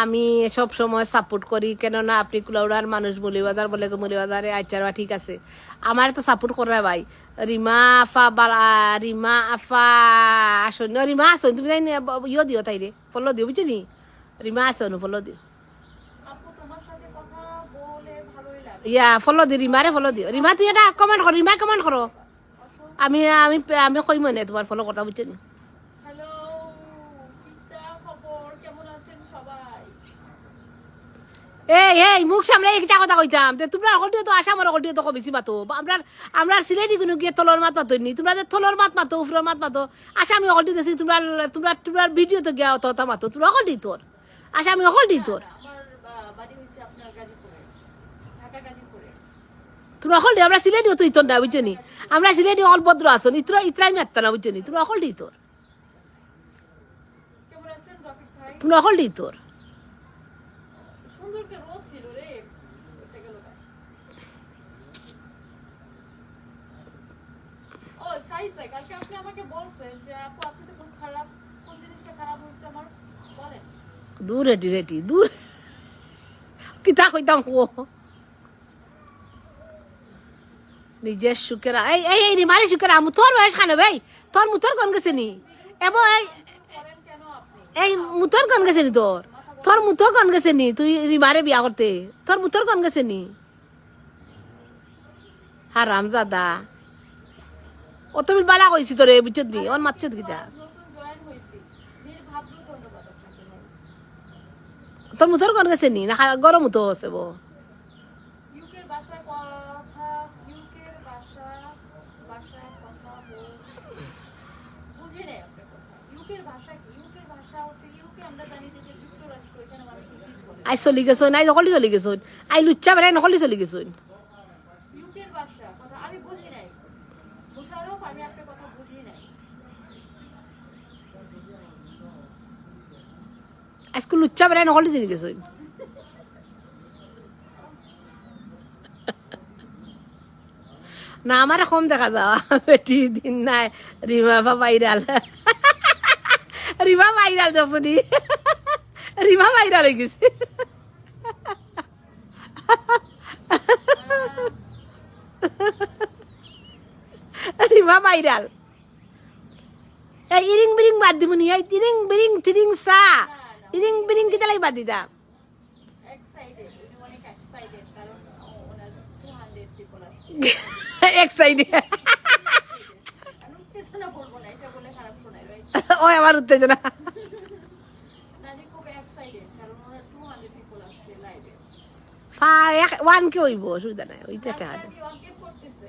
আমি সব সময় সাপোর্ট করি কেননা আপনি কুলাউড়ার মানুষ মলিবাজার বলে মলিবাজারে আচ্ছা ঠিক আছে আমার তো সাপোর্ট করে ভাই রিমা আফা রিমা আফা আসন রিমা আসন তুমি তাই ইয়ে দিও তাই রে ফলো দিও বুঝছো নি রিমা আসন ফলো দিও আপু তোমার সাথে কথা বলে ভালোই লাগে ইয়া ফলো দি রিমারে ফলো দিও রিমা তুই এটা কমেন্ট করো রিমা কমেন্ট করো আমি আমি আমি কই মনে তোমার ফলো কথা বুঝছো নি হ্যালো পিতা খবর কেমন আছেন সবাই এই মুখ সামনে একটা কথা কইতাম তোমরা অকলটিও তো আসা আমার অকলটিও তো বেশি মাতো আমরা সিলেটি কোনো গিয়ে তলর মাত মাতো নি তোমরা যে তলর মাত মাতো উফরের মাত মাতো আশা আমি অকলটি দেখছি তোমরা তোমরা তোমরা ভিডিও তো গিয়া তো মাতো তোমরা অকলটি তোর আশা আমি অকলটি তোর আমার বাড়ি হইছে আপনার গাজীপুরে ঢাকা গাজীপুরে তোমরা অকলটি আমরা সিলেটিও তো ইতর না বুঝছো নি আমরা সিলেটি অলভদ্র আসন ইতরাই মাত্তা না বুঝছো নি তোমরা অকলটি তোর কেমন আছেন রফিক ভাই তোমরা অকলটি তোর সুন্দর কে রোদ ছিল রে উঠে গেল ভাই ও সাইদ ভাই কালকে আপনি আমাকে বলছেন যে আপু আপনি তো খুব খারাপ কোন জিনিসটা খারাপ হচ্ছে আমার বলেন দূর রেটি দূর কিতা কইতাম কো নিজের সুখের এই রিমারে সুখের আমু তোর বয়স খানে ভাই তোর মুতর কোন গেছে নি এমন করেন কেন আপনি এই মুতর কোন গেছে নি তোর মুতর কোন গেছে নি তুই রিমারে বিয়া করতে তোর মুতর কোন গেছে নি হারামজাদা ও তুমি বালা কইছি তোরে বুঝছত নি ওর মাতছত কিতা নতুন জয়েন হইছি নির্ভাবলো ধন্যবাদ আপনাকে তোর মুতর কোন গেছে নি না গরম মুতো আছে বো ইউকের ভাষায় কথা ইউকের ভাষায় কথা বুঝি নাই আপনার কথা ইউকের ভাষা কি ইউকের ভাষা হচ্ছে ইউকে আমরা জানি যে যুক্তরাষ্ট্র এখানে মানুষ ইংলিশ বলে আই চলি গেছন আই নকলি চলি গেছন আই লুচ্চা বেড়াই নকলি চলি গেছন ইউকের ভাষা কথা আমি বুঝি নাই মুশারফ আমি আপনার কথা বুঝি নাই আজকে লুচ্চা বেড়াই নকলি চলি গেছন না আমার কম দেখা যাওয়া বেটি দিন নাই রিমা ভাইরাল রিমা ভাইরাল দেখছি রিমা ভাইরাল হয়ে গেছে রিমা ভাইরাল এই ইরিং বিরিং বাদ দিবনি এই ইরিং বিরিং থিরিং সা ইরিং বিরিং কিতা লাই বাদ দিতাম এক্সাইটেড উনি অনেক এক্সাইটেড কারণ ওনার 200 পিপল আছে এক্সাইটেড আমি উত্তেজনা বলবো না এটা বলে খারাপ শোনায় রাইট ওই আমার উত্তেজনা নানি খুব এক্সাইটেড কারণ ওনার 200 পিপল আছে লাইভে ওয়ান কে হইব অসুবিধা নাই ওইটা একটা হাতে কি অঙ্কে করতেছে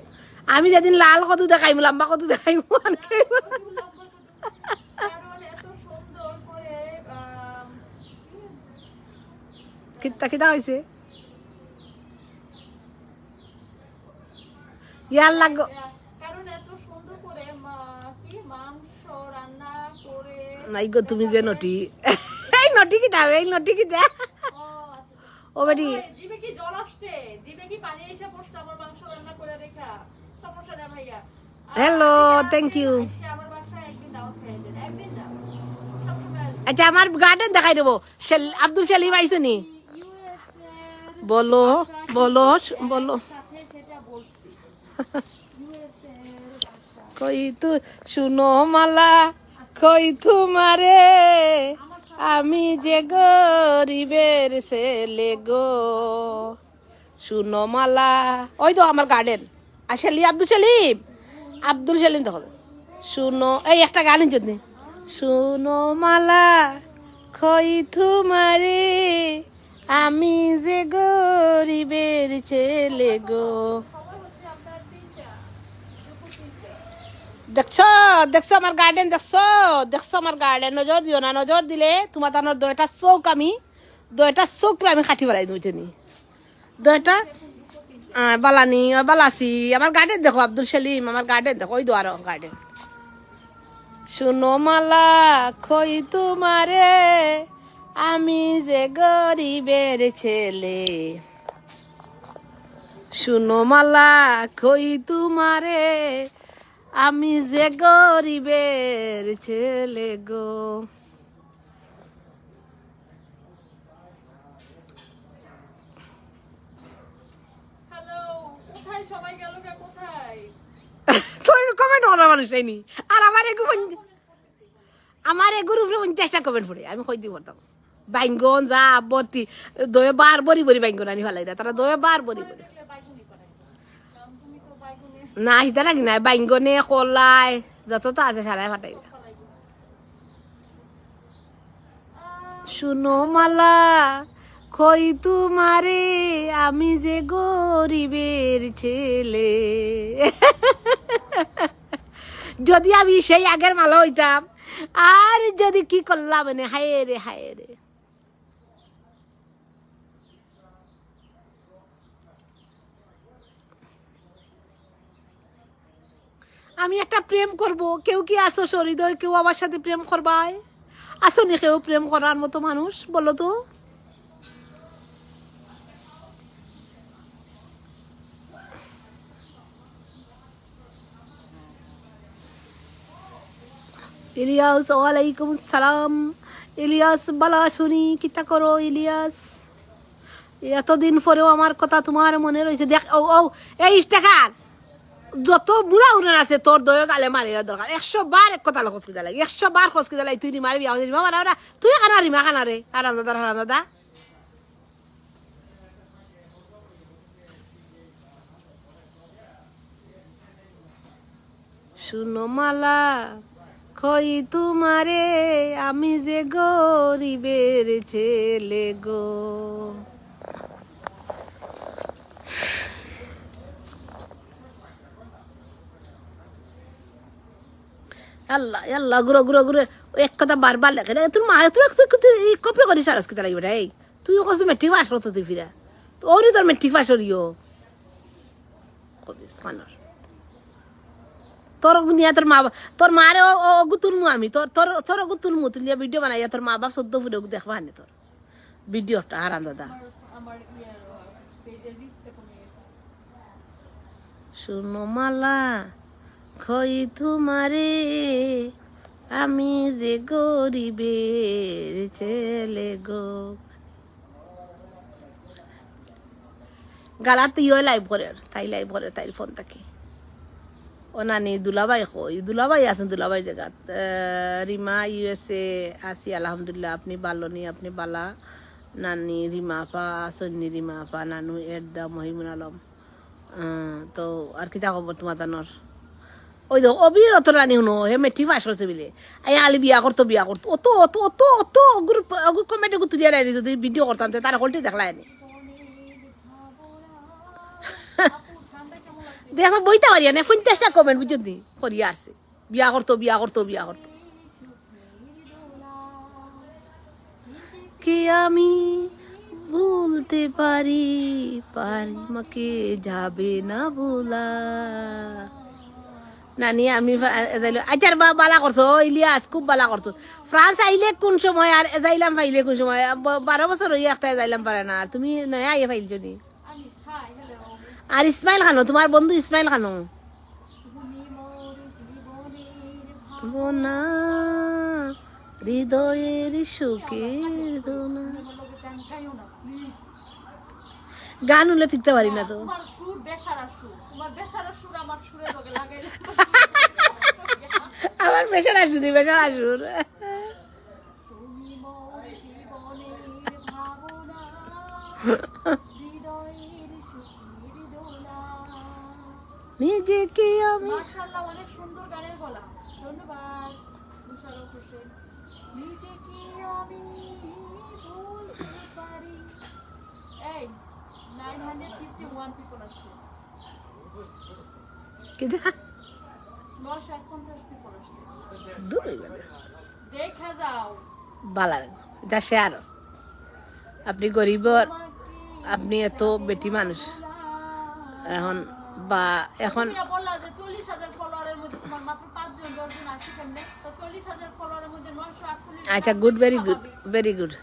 আমি যেদিন লাল কত দেখাইম লম্বা কত দেখাইম ওয়ান কে কারণ এত সুন্দর করে কিতা কিতা হয়েছে ইয়ার লাগ কারণ এত সুন্দর করে কি মাংস রান্না করে নাই গো তুমি যে নটি এই নটি কিতা এই নটি কিতা ও আচ্ছা ও বেটি জিভে কি জল আসছে জিভে কি পানি এসে পড়ছে আমার মাংস রান্না করে দেখা সমস্যা নেই ভাইয়া হ্যালো থ্যাংক ইউ আমার বাসায় একদিন দাওয়াত খেয়েছেন একদিন না সবসময় আসবে আচ্ছা আমার গার্ডেন দেখাই দেবো আব্দুল সেলিম আইসো নি বলো বলো বলো সাথে সেটা বলছি ইউএসএ ভাষা কই তু শুনো মালা কই তোমারে আমি যে গরিবের ছেলে গো শুনো মালা ওই তো আমার গার্ডেন আর সেলিম আব্দুল সেলিম দেখো শুনো এই একটা গান যদি শুনো মালা কই তোমারে আমি যে গরিবের ছেলে গো সময় হচ্ছে আপনার 3টা দুপুর 3টে দেখছো আমার গার্ডেন দেখছো আমার গার্ডেন নজর দিও না নজর দিলে তোমার তানোর দয়টা চৌক আমি কাটি পেলাই দিই দয়টা বালানি বালাসি আমার গার্ডেন দেখো আব্দুল সেলিম আমার গার্ডেন দেখো ওই দোয়ার গার্ডেন শুনো মালা খই তোমারে আমি যে গরিবের ছেলে শুনো মালা খই তোমারে আমি যে গরিবের ছেলে গো হ্যালো, কোথায় সবাই গেল কে কোথায়? তোর কমেন্ট হলো মানুষ নি আর আমার এগুর উপরে 50টা কমেন্ট পড়ে আমি কই দিব তো বাইঙ্গন যা বর্তি দয়ে বার বরি বরি বাইঙ্গন আনি ফেলাই তারা দয়ে বার বরি বরি বাইগুনি পাঠাই। কারণ তুমি তো বাইগুনি না হিতা লাগি না বাইঙ্গনে কলাই যত তো আছে সারাই ফাটাই শুনো মালা কই তোমারে আমি যে গরিবের ছেলে যদি আমি সেই আগের মালা হইতাম আর যদি কি করলাম মানে হায় রে হায় রে আমি একটা প্রেম করব কেউ কি আসো সরিদয় কেউ আমার সাথে প্রেম করবাই আসো নি কেউ প্রেম করার মতো মানুষ বলো তো ইলিয়াস ওয়ালাইকুম সালাম ইলিয়াস বালা শুনি কিতা করো ইলিয়াস এতদিন পরেও আমার কথা তোমার মনে রয়েছে দেখ ও ও এই ইস্তেকার যত বুড়া উড়ান আছে তোর দয় গালে মারি দরকার 100 বার এক কথা খোঁজ কিনা লাগে 100 বার খোঁজ কিনা লাগে তুই নি মারবি রিমা মারা তুই কানা রিমা কানা রে হারাম দাদা শুনো মালা খই তোমারে আমি যে গরিবের ছেলে গো আল্লাহ আল্লাহ গুরো গুরো গুরো এক কথা বারবার লেখে তোর মা তুই কপি করিস আর আজকে লাগবে রে তুই কত মেট্রিক পাস করতো তুই ফিরা তো ওরই তোর মেট্রিক পাস করিও কবিস খানার তোর নিয়ে তোর মারে অগু তুলমু আমি তোর অগু তুলমু তুলিয়া ভিডিও বানাই তোর মা বাপ 14 ফুটে অগু দেখবা হানি তোর ভিডিওটা হারাম দাদা আমার ইয়ার পেজের রিচটা কমে গেছে। শুনো মালা খই তোমারে আমি যে গরিবের ছেলে গো গালাত ইয়ে লাইভ করে তাই ফোন থাকি ও নানি দুলাভাই কই দুলাভাই আছেন দুলাভাই জায়গা রিমা ইউএসএ আসি আলহামদুলিল্লাহ আপনি ভালো নি আপনি বালা নানি রিমা আপা সন্নি রিমা আপা নানু এরদা মহিমুন আলম তো আর কিতা খবর তোমার তানোর ওই তো অবিরত রানি শুনো হে মেট্রি পাস করছে বিলে এই আলি বিয়া করতো অত অত অত অত অগুর অগুর কমেন্ট তুলিয়া রাখি যদি ভিডিও করতাম তার হলটি দেখলাই নি দেখো বইতে পারি না 50টা কমেন্ট বুঝলি করিয়া আসছে বিয়া করতো কে আমি ভুলতে পারি মাকে যাবে না ভোলা নানি আমি আচ্ছা বালা করছো ইলিয়াস খুব বালা করছো ফ্রান্স আইলে কোন সময় আর যাইলাম পাইলে কোন সময় 12 বছর হয়ে একটা যাইলাম পারে না তুমি নয়া আইয়ে পাইলছো নি আর ইসমাইল খানো তোমার বন্ধু ইসমাইল খানো বোনা হৃদয়ের সুখের দোনা গান হলে ঠিকতে পারি না তো তোমার সুর বেশারা সুর তোমার বেশারা সুর আমার সুরের লগে লাগাইলে আমার বেশারা সুর তুমি মোর জীবনের ভাবনা হৃদয়ের সুখের দোলা নিজেকে আমি মাশাআল্লাহ অনেক সুন্দর গানের গলা ধন্যবাদ মুশাররফ হোসেন নিজেকে আমি ভুলতে পারি এই 951 people আসছে কেদা 950 people আসছে দূর হইবে না দেখা যাও বালার এটা শেয়ার আপনি গরিব আপনি এত বেটি মানুষ এখন বা এখন তুমি বললা যে 40,000 ফলোয়ারের মধ্যে তোমার মাত্র 5 জন 10 জন আসে কেমনে? তো 40,000 ফলোয়ারের মধ্যে 948 আচ্ছা গুড ভেরি গুড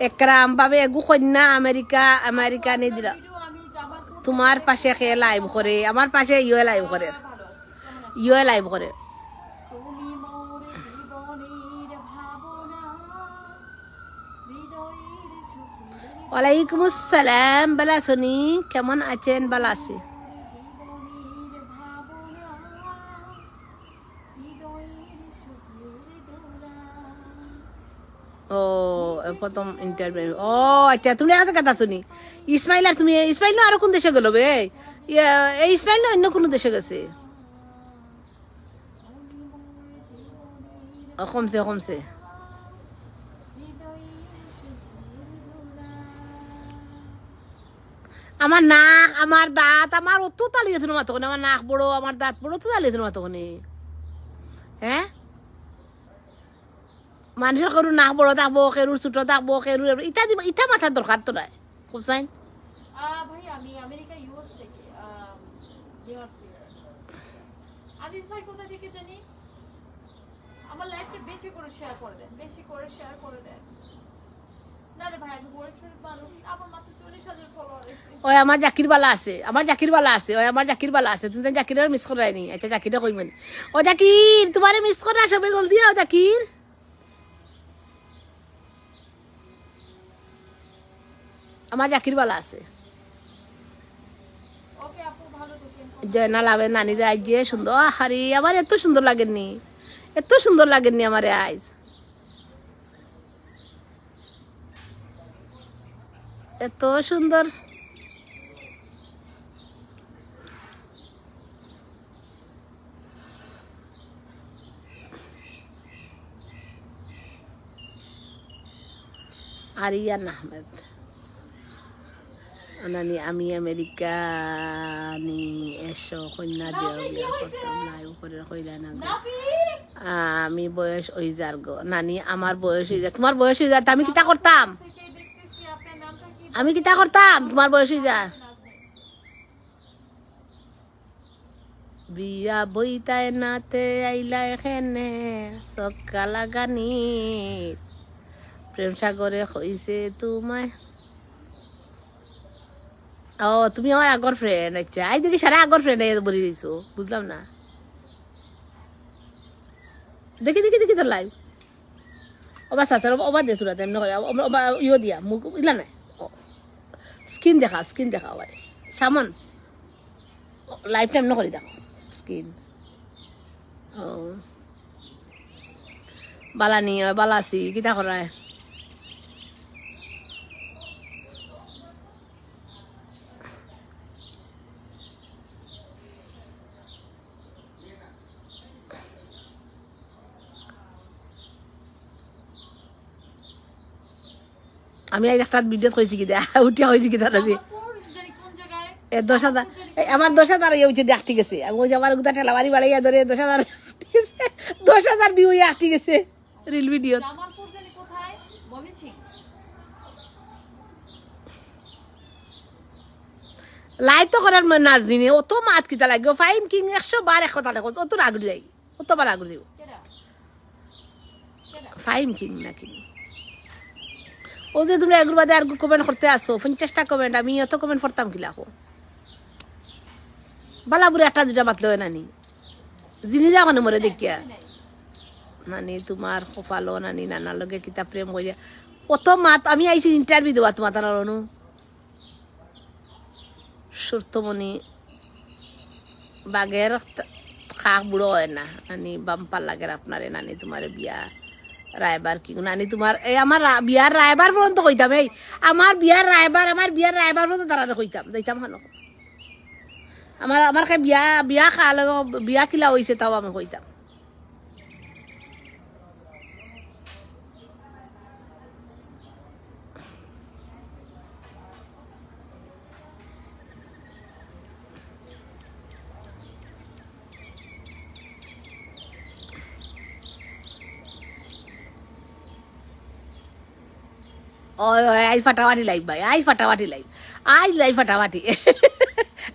একরাম বাবে এগু কন্যা আমেরিকা নি দিলা ভিডিও আমি জামার পর তোমার পাশে কে লাইভ করে আমার পাশে ইয়ে লাইভ করে ভালো আছে কেমন আছে? ইয়ে লাইভ করে তুমি মোর জীবনের ভাবনা হৃদয়ের সুখের ওয়ালাইকুম আসসালাম বালা শুনি কেমন আছেন বালা আছি জীবনের ভাবনা হৃদয়ের সুখের দোলা ও প্রথম ইন্টারভিউ ও আচ্ছা তুমি এত কথা শুনি ইসমাইল আর তুমি ইসমাইল না আরো কোন দেশে গেল বে এই ইসমাইল না অন্য কোন দেশে গেছে কমছে আমার নাক আমার দাঁত আমার অত তালিয়ে ছিল মাত্র আমার নাক বড় আমার দাঁত বড় তো তালিয়ে ছিল মাত্র হ্যাঁ মানুষের কেউ নাক বড় থাকবো কেরুর ছোট থাকবো কেরুর ইটা মাথার দরকার তো নাই বুঝছেন ভাই আমি আমেরিকা ইউএস থেকে আদিস ভাই কোথা থেকে জানি আমার লাইফকে বেশি করে শেয়ার করে দেন বেশি করে শেয়ার করে দেন না রে ভাই আমি গরিব মানুষ আমার মাত্র 40,000 ফলোয়ার আছে ওই আমার জাকির বালা আছে ওই আমার জাকির বালা আছে তুমি জাকিরের মিস করাইনি আচ্ছা জাকিরে কই মানে ও জাকির তোমারে মিস করা সবে জলদি আও জাকির আমার জাকির বালা আছে ওকে আপু ভালো থাকেন জয়নাল আবে নানিরা আজ যে সুন্দর হারি আমার এত সুন্দর লাগেননি আমার আজ এত সুন্দর আরিয়ান আহমেদ নানি আমি আমেরিকা নি এসো কন্যা দেও বিয়া করতাম না উপরে কইলা না গো। নাফি আমি বয়স ওই যার গো নানি আমার বয়স হয়ে যায় তোমার বয়স হয়ে যায় আমি কিতা করতাম থেকে দেখতেছি আপনার নামটা কি আমি কিতা করতাম তোমার বয়স হয়ে যায় বিয়া বইতায় নাতে আইলা এখানে সক্কা লাগানি প্রেম সাগরে হইছে তোমায় ও তুমি আমার আগর ফ্রেন্ড আচ্ছা আই দেখি সারা আগর ফ্রেন্ড বলে দিয়েছো বুঝলাম না দেখি তোর লাইভ ওবা সাসার ওবা দে তোরা তেমন করে ওবা ইয়ে দিয়া মুখ ইলা নাই স্কিন দেখা ওবা সামন লাইভ টাইম নকরি দেখো স্কিন ও বালা নিয়ে বালা আছি কিতা করায় আমি আজ একটা ভিডিও করেছি কি দেখা উঠিয়া হয়েছি কি তারা যে জানি কোন জায়গায় 10,000 আমার 10,000 ইয়ে হচ্ছে ডাকতে গেছে আমি ওই যে আমার গুদা ঠেলা বাড়ি বাড়াইয়া ধরে 10,000 ভিউ আটটি গেছে রিল ভিডিও জামালপুর জানি কোথায় ময়মনসিংহ লাইভ তো করার নাচ দিনে অত মাত কিতা লাগবে ফাইম কিং 100 বার 100 টাকা অত রাগুড়ি যাই অতবার রাগুড়ি দিব কেডা ফাইম কিং নাকি ও যে তুমি এগুলো বাদে আর কমেন্ট করতে আসো 50টা কমেন্ট আমি অত কমেন্ট করতাম কি লাখো বালাবুরে একটা দুটা মাতলে হয় নানি জিনি যা ওখানে মরে দেখিয়া নানি তোমার কপালো নানি নানার লগে কিতা প্রেম করিয়া অত মাত আমি আইছি ইন্টারভিউ দেওয়া তোমার তার অনু সুরতমণি বাগের খাক বুড়ো হয় না নানি বাম্পার লাগের আপনারে নানি তোমার বিয়া রায়বার কি নানি তোমার এই আমার বিয়ার রায়বার পর্যন্ত কইতাম এই আমার বিয়ার রায়বার পর্যন্ত তারা কইতাম যাইতাম হানো আমার বিয়া খাওয়া বিয়া কিলা হয়েছে তাও আমি কইতাম ওই আজ ফাটাফাটি লাইভ ভাই আজ লাইভ ফাটাফাটি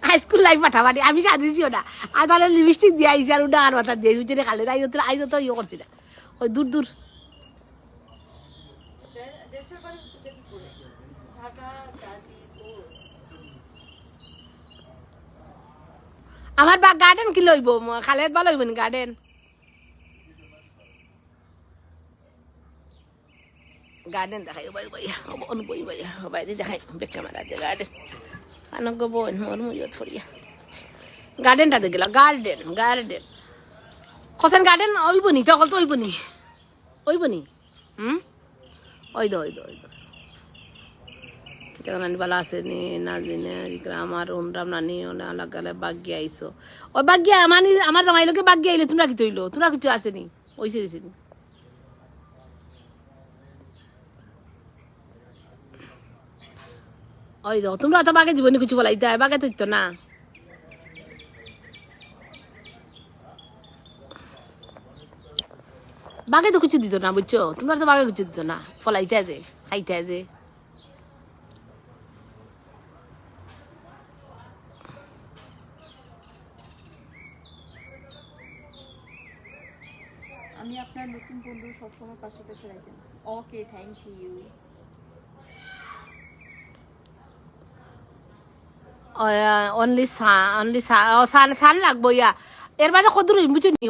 হাই স্কুল লাইফ ফাটাফাটি আমি কাঁদিছিও না আর তাহলে লিপস্টিক দিয়ে আইসি আর ডাঙার মাথা দিয়ে বুঝে খালে আইজ তো ইয়ে করছি না ওই দূর দূর দেশের বাড়ি হচ্ছে গাজীপুরে, ঢাকা গাজীপুর। আমার বা গার্ডেন কি লইব খালের বা লইব গার্ডেন গার্ডেন দেখাই ভাইয়া অনুবই ভাইয়া বাইরে দেখাই বেচা মারা দিয়ে গার্ডেন আনন্দ বোন মোর মুজত ফরিয়া গার্ডেনটা দেখল গার্ডেন গার্ডেন খোসেন গার্ডেন ওইবনি তখন তো ওইবনি ওই দো কিতা নানি বালা আছে নি না দিনে ইকরাম আর উনরাম নানি ওনা লাগালে বাগিয়া আইছো ওই বাগিয়া মানে আমার জামাই লোকে বাগিয়া আইলে তোমরা কি তৈলো তোমরা কিছু আসেনি ওই সেরেছিনি ওই দেখো তোমরা তো বাগে জীবনে কিছু বলাইতে বাগে তো না বাগে তো কিছু দিত না বুঝছো তোমরা তো বাগে কিছু দিত না ফলাইতে আছে খাইতে আছে আমি আপনার নতুন বন্ধু সবসময় পাশে পাশে রাখবেন। ওকে, থ্যাংক ইউ। অনলি সান লাগবো ইয়া এর বাদে কত রইম বুঝছো নি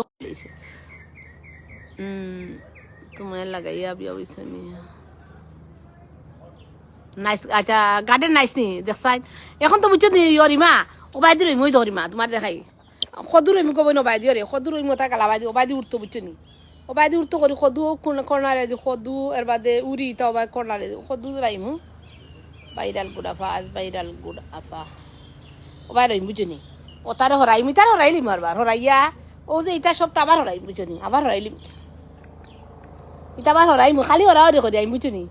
তোমার লাগাইয়া বিয়া বুঝছো নি নাইস আচ্ছা গার্ডেন নাইস নি দেখছাই এখন তো বুঝছো নি ইয়রিমা ও বাইদি রইম ওই ধরিমা তোমার দেখাই সদু রইম কব ন বাইদি রে সদু রইম তা কালা বাইদি ও বাইদি উঠতো বুঝছো নি ও বাইদি উঠতো করি সদু কর্নারে সদু এর বাদে উড়ি তাও বাই কর্নারে সদু রাইম বাইরাল গুড আফা আজ বাইরাল গুড আফা ও বাইর রইম বুঝছো নি ও তারে হরাইমি তার হরাইলিম আরবার হরাইয়া ও যে ইটা সব আবার হরাইম বুঝছো নি আবার হরাইলিম ইটা আবার হরাইম খালি হরাও রে করি আমি বুঝছো নি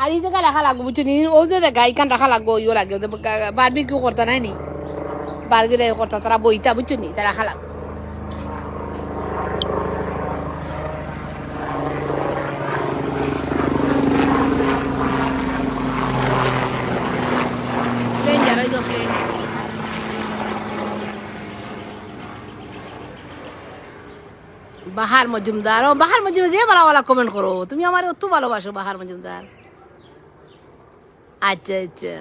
আর এই জায়গা রাখা লাগবো বুঝছো নি ও যে গাই কান রাখা লাগবো ইও লাগে বারবি কেউ করতা নাই নি বারবিরা করতা তারা বইতা বুঝছো নি তারা রাখা লাগবো প্লেন যারাই তো প্লেন বাহার মজুমদার ও বাহার মজুমদার যে ভালো কমেন্ট করো তুমি আমার অত ভালোবাসো বাহার মজুমদার আচ্ছা আচ্ছা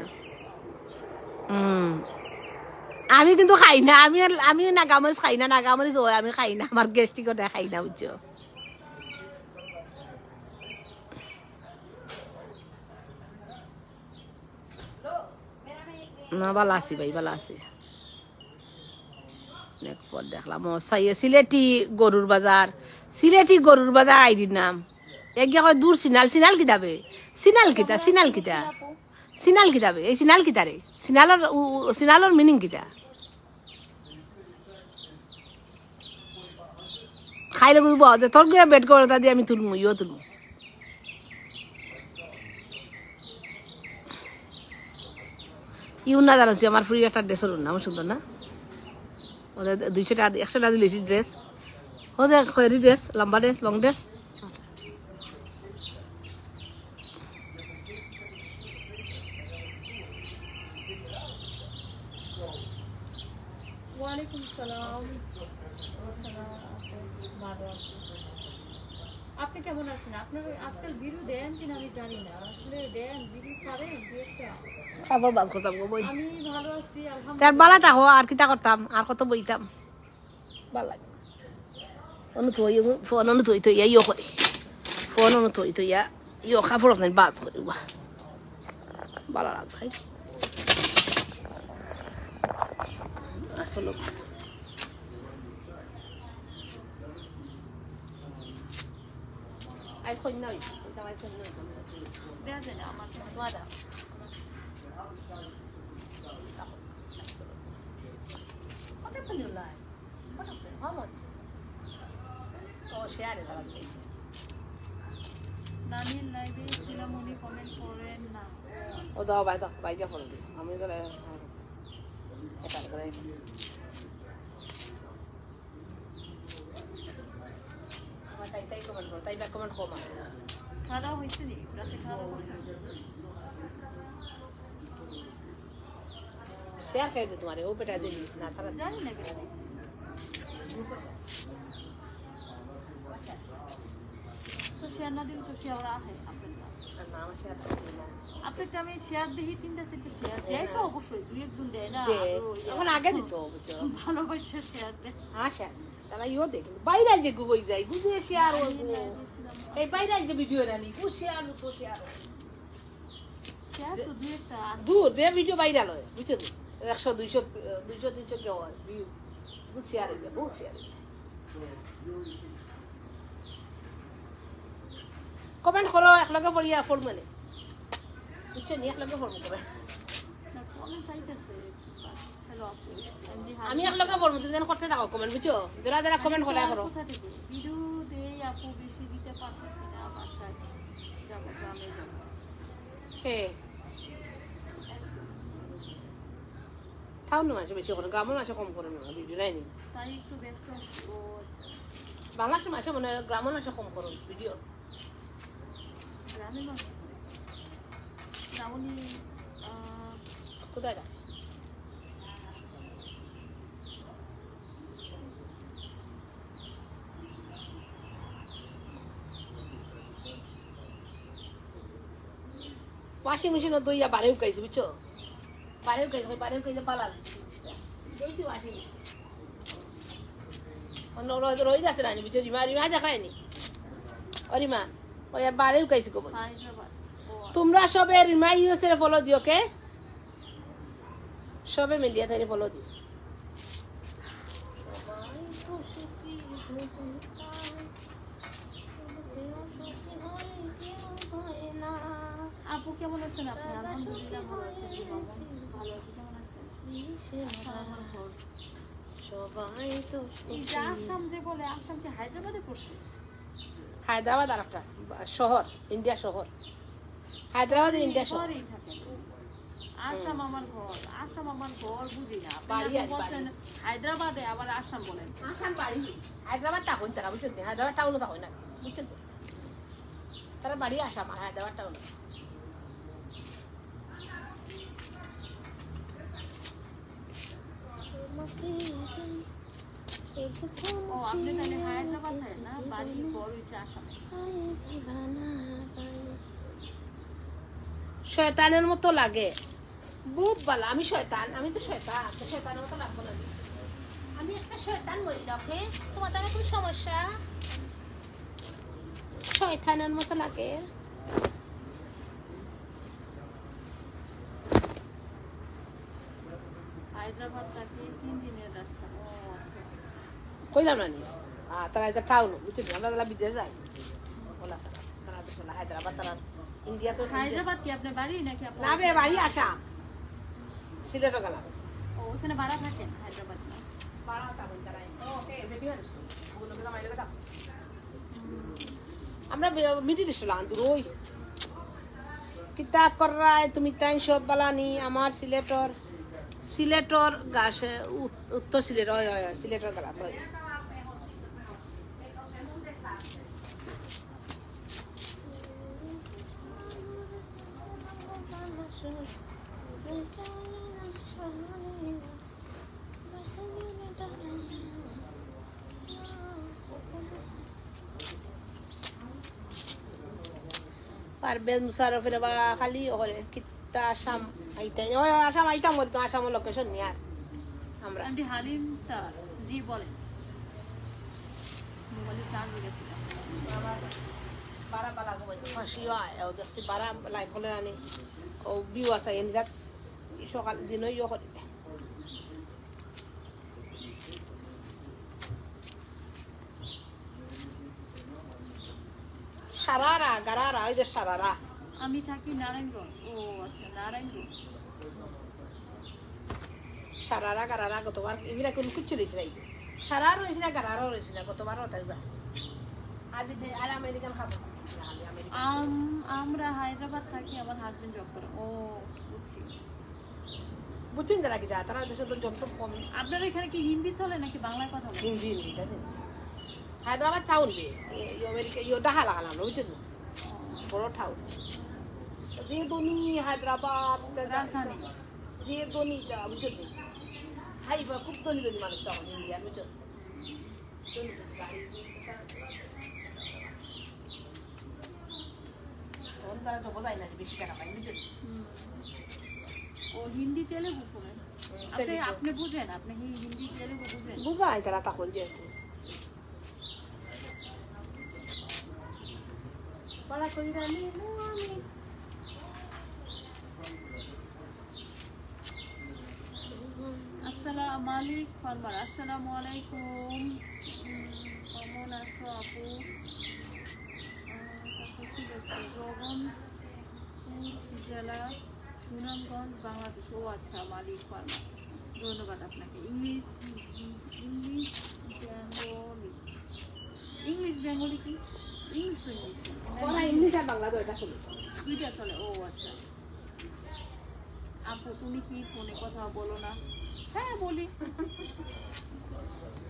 আমি কিন্তু খাই না আমি নাগামরিচ খাই না নাগামরিচ ও আমি খাই না আমার গ্যাস্ট্রিক ওটা খাই না বুঝছো না ভালো আছি ভাই ভালো আছি পর দেখলাম ও সিলেটি গরুর বাজার আইডির নাম একগিয়া কয় দূর সিনাল কিতাবে সিনাল কিতাবে এই সিনাল কিতারে সিনালর মিনিং কিতা খাইলে বুঝবো তোর গিয়ে বেড করে তা দিয়ে আমি তুলমু ইও তুলমু ইউ না জানো আমার ফ্রি একটা ড্রেসের নাম সুন্দর না ওদের 200 টাকা 100 টাকা দিয়েছি ড্রেস ওদের খয়েরি ড্রেস লম্বা ড্রেস লং ড্রেস ওয়ালাইকুম সালাম। ভালো আছি। আপনি কেমন আছেন? আপনার আজকাল ভিডিও দেন কিনা আমি জানি না, আসলে দেন ভিডিও ছাড়েন একটা খাবার বাদ করতাম গো বই আমি ভালো আছি তার আলহামদুলিল্লাহ। বালা তাহো আর কিতা করতাম আর কত বইতাম ভাল লাগে ফোন অনুথই তো ইয়ো করে ফোন অনুথই তো ইয়ো খাবার নাই বাজ করে ভালো লাগ ভাই আসলে আই কই না এটা আই কই না দেয়া যায় না আমার তোয়াদা কত পেল লাই কত পেল হাউ মাচ ও শেয়ার এটা লাগছে নানির লাইভে ছিলাম, উনি কমেন্ট করেন না। ও দাও ভাই যা ফোন দিই আমি তো এটা করে আমার তাই কমেন্ট করো তাই ব্যাক কমেন্ট কম খাওয়া দাওয়া হয়েছে নি? রাতে খাওয়া দাওয়া করছেন? শেয়ার খেয়ে দে তোমার ও পেটা দিলি না তারা জানি না কেন তো শেয়ার না দিলে তো শেয়ার আহে আপনার না আমার শেয়ার দিই না আপনাকে আমি শেয়ার দিই 3-4 শেয়ার দেয় তো অবশ্যই 2-1 দেয় না এখন আগে দিত বুঝছো ভালোবাসা শেয়ার দেয় আশা তারা ইও দেখে বাইরে যে গুবই যায় গুজে শেয়ার ও এই বাইরে যে ভিডিও রানি গু শেয়ার তো শেয়ার শেয়ার তো 2-1টা দূর যে ভিডিও ভাইরাল হয় বুঝছো 100 200 200 300 কেউ ভিউ গু শেয়ার হইবে গু শেয়ার কমেন্ট করো একলগে পড়িয়া ফোন মানে বুঝছো নি একলগে ফোন করে না কমেন্ট চাইতেছে হ্যালো আপু আমি একলগে পড়ব তুমি যেন করতে থাকো কমেন্ট বুঝছো যারা যারা কমেন্ট করে করো কোথা থেকে ভিডিও দেই আপু বেশি দিতে পারতেছি না বাসায় যাব গ্রামে যাব হে টাউন মাসে বেশি করে গ্রামের মাসে কম করে না ভিডিও নাই নি তাই একটু ব্যস্ত আছি ও আচ্ছা বাংলাদেশের মাসে মনে হয় গ্রামের মাসে কম করো ভিডিও গ্রামে নয় গ্রামে কোথায় যা ওয়াশিং মেশিনও দইয়া বাড়িও খাইছি বুঝছো বাড়িও খাইছে পালার দইছি ওয়াশিং অন্য রোজ আছে না বুঝছো রিমা রিমা দেখায়নি ও রিমা ওই আর বাড়িও খাইছি কব হায়দ্রাবাদ তোমরা সবে রিমা ইউএসএ ফলো দিও কে সবে মিলিয়া তাই ফলো দিও আপু কেমন আছেন আপনি আলহামদুলিল্লাহ ভালো আছি ভালো আছি কেমন আছেন আমার ঘর সবাই তো এই যে আসাম যে বলে আসাম কি হায়দ্রাবাদে পড়ছে হায়দ্রাবাদ আর একটা শহর ইন্ডিয়া শহর হায়দ্রাবাদ ইন্ডিয়া শহর শহরেই থাকে আসাম আমার ঘর বুঝি না বাড়ি আপনি আছে, বলছেন হায়দ্রাবাদে আবার আসাম বলেন আসাম বাড়ি হায়দ্রাবাদ তা হইন তারা বুঝছেন হায়দ্রাবাদ টাউনও তা হয় না বুঝছেন তারা বাড়ি আসাম আর হায়দ্রাবাদ টাউন ও আপনি তাহলে হায়দ্রাবাদ হয় না বাড়ি ঘর হইছে আসামে শয়তানের মতো লাগে বুব বালা আমি শয়তান আমি তো শয়তান তো শয়তানের মতো লাগবো না আমি একটা শয়তান মহিলা ওকে তোমার তার কোনো সমস্যা শয়তানের মতো লাগে হায়দ্রাবাদ থেকে 3 দিনের রাস্তা ও আচ্ছা কইলাম না নি তারা এটা টাউন বুঝছেন আমরা তারা বিদেশ যাই বলা তারা তো বলা হায়দ্রাবাদ তারা ইন্ডিয়া তো হায়দ্রাবাদ কি আপনার বাড়ি নাকি আপনার না বে বাড়ি আসাম সিলেটে গেলাম ও ওখানে ভাড়া থাকেন হায়দ্রাবাদ না পাড়া তাবন তারা ওকে বেবি মানুষ ওগুলো কে মাইলে কথা আমরা মিডিল ইস্ট লান্দুর ওই কিতাব করায় তুমি তাই সব বালানি আমার সিলেটর গাছ উত্তর সিলেট হয় হয় সিলেটর গলা হয় পারভেজ মুশারফের বা খালি ওরে কিতা আসাম আইতাই ওই আসাম আইতাম বলি তো আসামের লোকেশন নিয়ে আর আমরা আন্টি হালিম তার জি বলেন মোবাইলে চার্জ হয়ে গেছে বারা বালা গো ফাঁসি হয় ও দেখছি বারা লাইফ হলে আনি ও বিউ আছে এনগাত সকাল দিন ইয়ে করি সারারা গারারা ওই যে সারারা আমি থাকি নারায়ণগঞ্জ ও আচ্ছা নারায়ণগঞ্জ সারারা গারারা গতবার এগুলা কোন কিছু রয়েছে নাই সারার রয়েছে না গারারও রয়েছে না গতবার ওটা যা আর আমেরিকান খাবো আমরা হায়দ্রাবাদ থাকি আমার হাজবেন্ড জব করে ও বুঝছি বুঝছেন তারা কি দা তারা দেশে তো জব সব কম আপনার এখানে কি হিন্দি চলে নাকি বাংলায় কথা বলেন হিন্দি তাই হায়দ্রাবাদ টাউন বে আমেরিকা ইয়ে ডাহা লাগালাম বুঝছেন বড় টাউন যেহেতু হায়দ্রাবাদ রাজধানী যে ধনী বুঝছো খাইবা খুব ধনী ধনী মানুষ তখন ইন্ডিয়ার বুঝছো তখন তারা তো বোঝায় না যে বেশি টাকা পাই বুঝছো ও হিন্দি তেলেগু শোনেন আপনি বুঝেন আপনি হিন্দি তেলেগু বুঝেন বুঝবাই তারা তখন যেহেতু পড়া করি আমি আসসালামু আলাইকুম ফারবার আসসালামু আলাইকুম কেমন আছো আপু জগন্পুর জেলা সুনামগঞ্জ বাংলাদেশ ও আচ্ছা মালিক ফার্মার ধন্যবাদ আপনাকে ইংলিশ বেঙ্গলি কি ইংলিশ তো ইংলিশ আর বাংলা দুইটা চলে দুইটা চলে ও আচ্ছা আপু তুমি কি ফোনে কথা বলো না হ্যাঁ বলি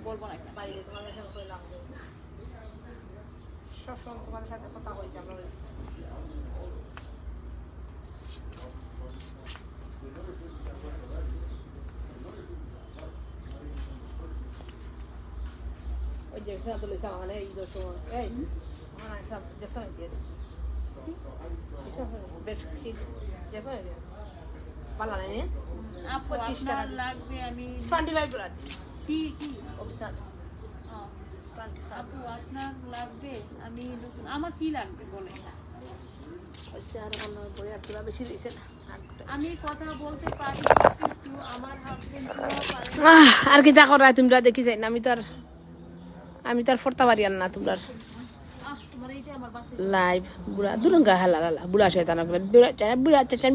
বলবো না কেন বাড়িতে তোমাদের সাথে কইলাম সবসময় তোমাদের সাথে কথা বলি আমরা ওই যে সাথে লইছে মানে এই যে সময় এই আমার সব দেখছ না দিয়ে বেশ শীত দেখছ না ভালো নাই আপু 25 টাকা লাগবে আমি 25 ব্লাড কি অফিসার আপু আপনার লাগবে আমি আমার কি লাগবে বলে আমি কথা বলতে পারি কিন্তু আমার হাজবেন্ড আর কি তা করা তোমরা দেখি যাই না আমি তো আর ফরতা পারি না তোমরা তোমার এইটা আমার বাসে লাইভ বুড়া দুরঙ্গা হালা বুড়া শয়তান বুড়া শয়তান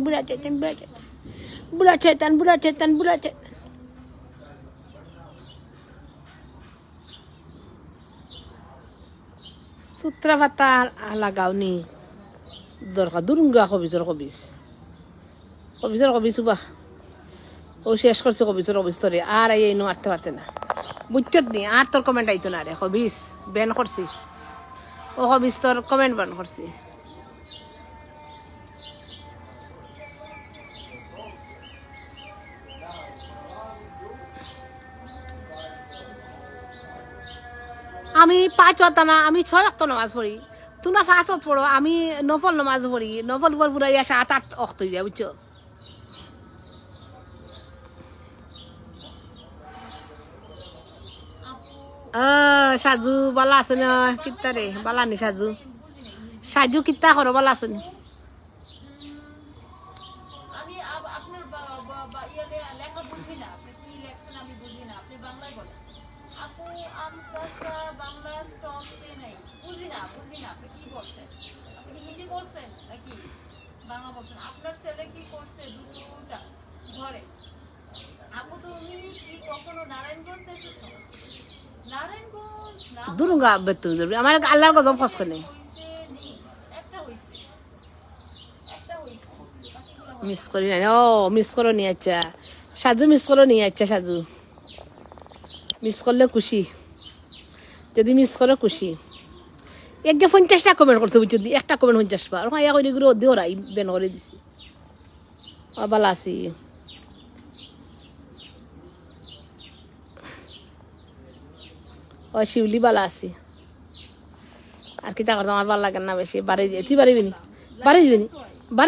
সূত্রা পাতা লাগাওনি দরকার দুরঙ্গা কবিজর বাহ ও শেষ করছে কবিজ তোরে আর এই মারতে পারতে না বুঝছত নি আর তোর কমেন্ট আইতো না রে কবিজ ব্যান করছি ও কবিজ তোর কমেন্ট ব্যান করছি আমি 5 ওয়াক্ত না আমি 6 ওয়াক্ত নামাজ পড়ি তোমরা 5 ওয়াক্ত পড়ো আমি নফল নামাজ পড়ি নফল পুরা 7-8 ওয়াক্ত হয়ে যায় বুঝছো সাজু বালা আছে না কিত্তা রে বালা নি সাজু কিত্তা করো বালা আছে নি আমি আপনার লেখা বুঝি না আপনি কি লেখছেন আমি বুঝি না আপনি বাংলায় বলেন আপু আমকাসা বাংলা স্টকতে নাই বুঝি না আপনি কি বলছেন আপনি হিন্দি বলছেন নাকি বাংলা বলছেন আপনার ছেলে কি করছে দুটোটা ঘরে আপু তুমি কি কখনো নারায়ণগঞ্জ এসেছো নারায়ণগঞ্জ না দুরঙ্গা বেতু আমার আল্লাহর গজব খস করে একটা হইছে মিস করি না ও মিস করো নি আচ্ছা সাজু মিস করো নি আচ্ছা সাজু মিস করলে খুশি যদি মিস করো খুশি একগে 50টা কমেন্ট করতে বুঝছো একটা কমেন্ট 50 পা ওখানে এক করে দিও রাই বেন করে দিছি বালা আছি ও শিউলি বালা আছি আর কি তা করতে আমার ভালো লাগে না বেশি বাড়ি দিয়ে তুই বাড়ি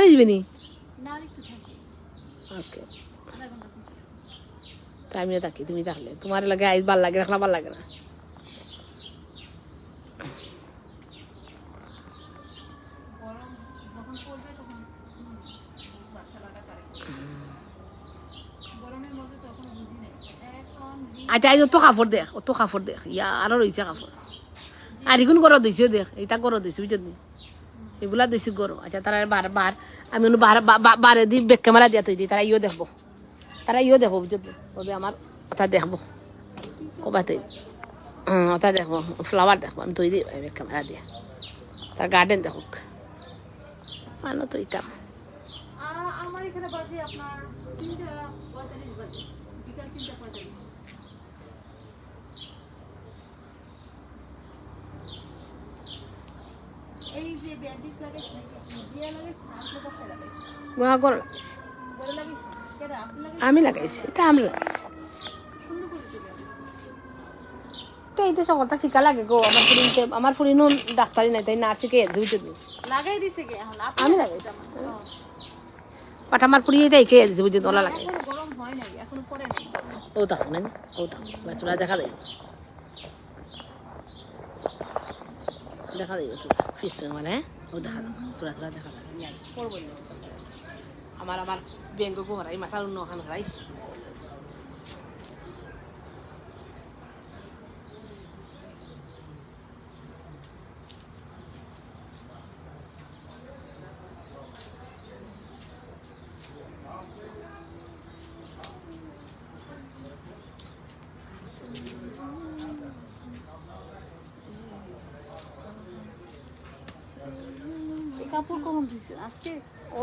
যাবি নি ওকে তাই আমিও থাকি তুমি থাকলে তোমার লাগে আইস ভাল লাগে রাখলা ভাল লাগে না আচ্ছা আজ অত কাপড় দেখ ইয়া আরো রয়েছে কাপড় আর এগুলো গরম দিয়েছে দেখ এটা গরম দিয়েছে বুঝলি এগুলা দিয়েছি গরম আচ্ছা তারা বার আমি বারে দি বেক ক্যামেরা দিয়া তুই দিই তারা ইও দেখবো বুঝলি ওদের আমার ওটা দেখবো ওবা তুই ওটা দেখবো ফ্লাওয়ার দেখবো আমি তুই দিই বেক ক্যামেরা দিয়া তার গার্ডেন দেখুক মানো তো ইতাম আমার এখানে বাজে আপনার 3:45 বাজে বিকাল 3:45 এই যে ব্যান্ডেজ লাগে দিয়া লাগে সাথে বসে লাগে গোয়া গরম বলে লাগে কেডা আপনি লাগে আমি লাগাইছি, এটা আমি লাগাইছি। সুন্দর করে দিবেন। তো এই তো সকলটা ঠিকা লাগে গো। আমার ফুরিনো ডাক্তারি নাই, তাই নার্সিকে ধুইতে দিই। লাগাই দিছে কি এখন আপনি আমি লাগাইছি। বাট আমার ফুরি এটাই কে দিছে বুঝি, তোলা লাগাই। এখন গরম হয় নাই, এখন পরে নাই। ও দেখো না, ও দেখো চুলা দেখা দেয়, দেখা দেবে চুলা ফিস মানে, হ্যাঁ ও দেখা দাও চুলা চুলা দেখা দেবে করবো না। আমার বেঙ্গ গো হরাই মাথার অন্য ওখান হরাই। এই কাপড় কখন ধুইছেন আজকে?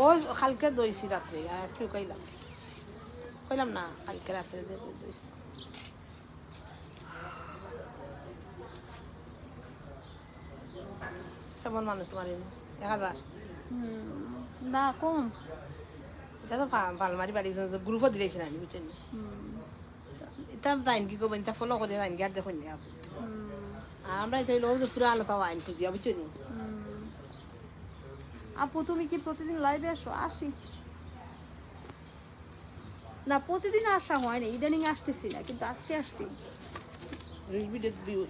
ও কালকে দইছি রাত্রে, আজকে কইলাম না কালকে রাত্রে দইছি। কেমন মানুষ মারি 1000? না কম। এটা তো পালমারি বাড়ি গ্রুপও দিয়েছি না, বুঝছেন? এটা জাইন কি করবেন, এটা ফলো করে জাইন কি আর দেখুন না। আর আমরা এটা লোক পুরো আলাদা আইন খুঁজি, বুঝছেন? আপু তুমি কি প্রতিদিন লাইভে আসো? আসি না, প্রতিদিন আসা হয় না, ইদানিং আসতেছি না, কিন্তু আজকে আসছি। রিল ভিডিও ভিউ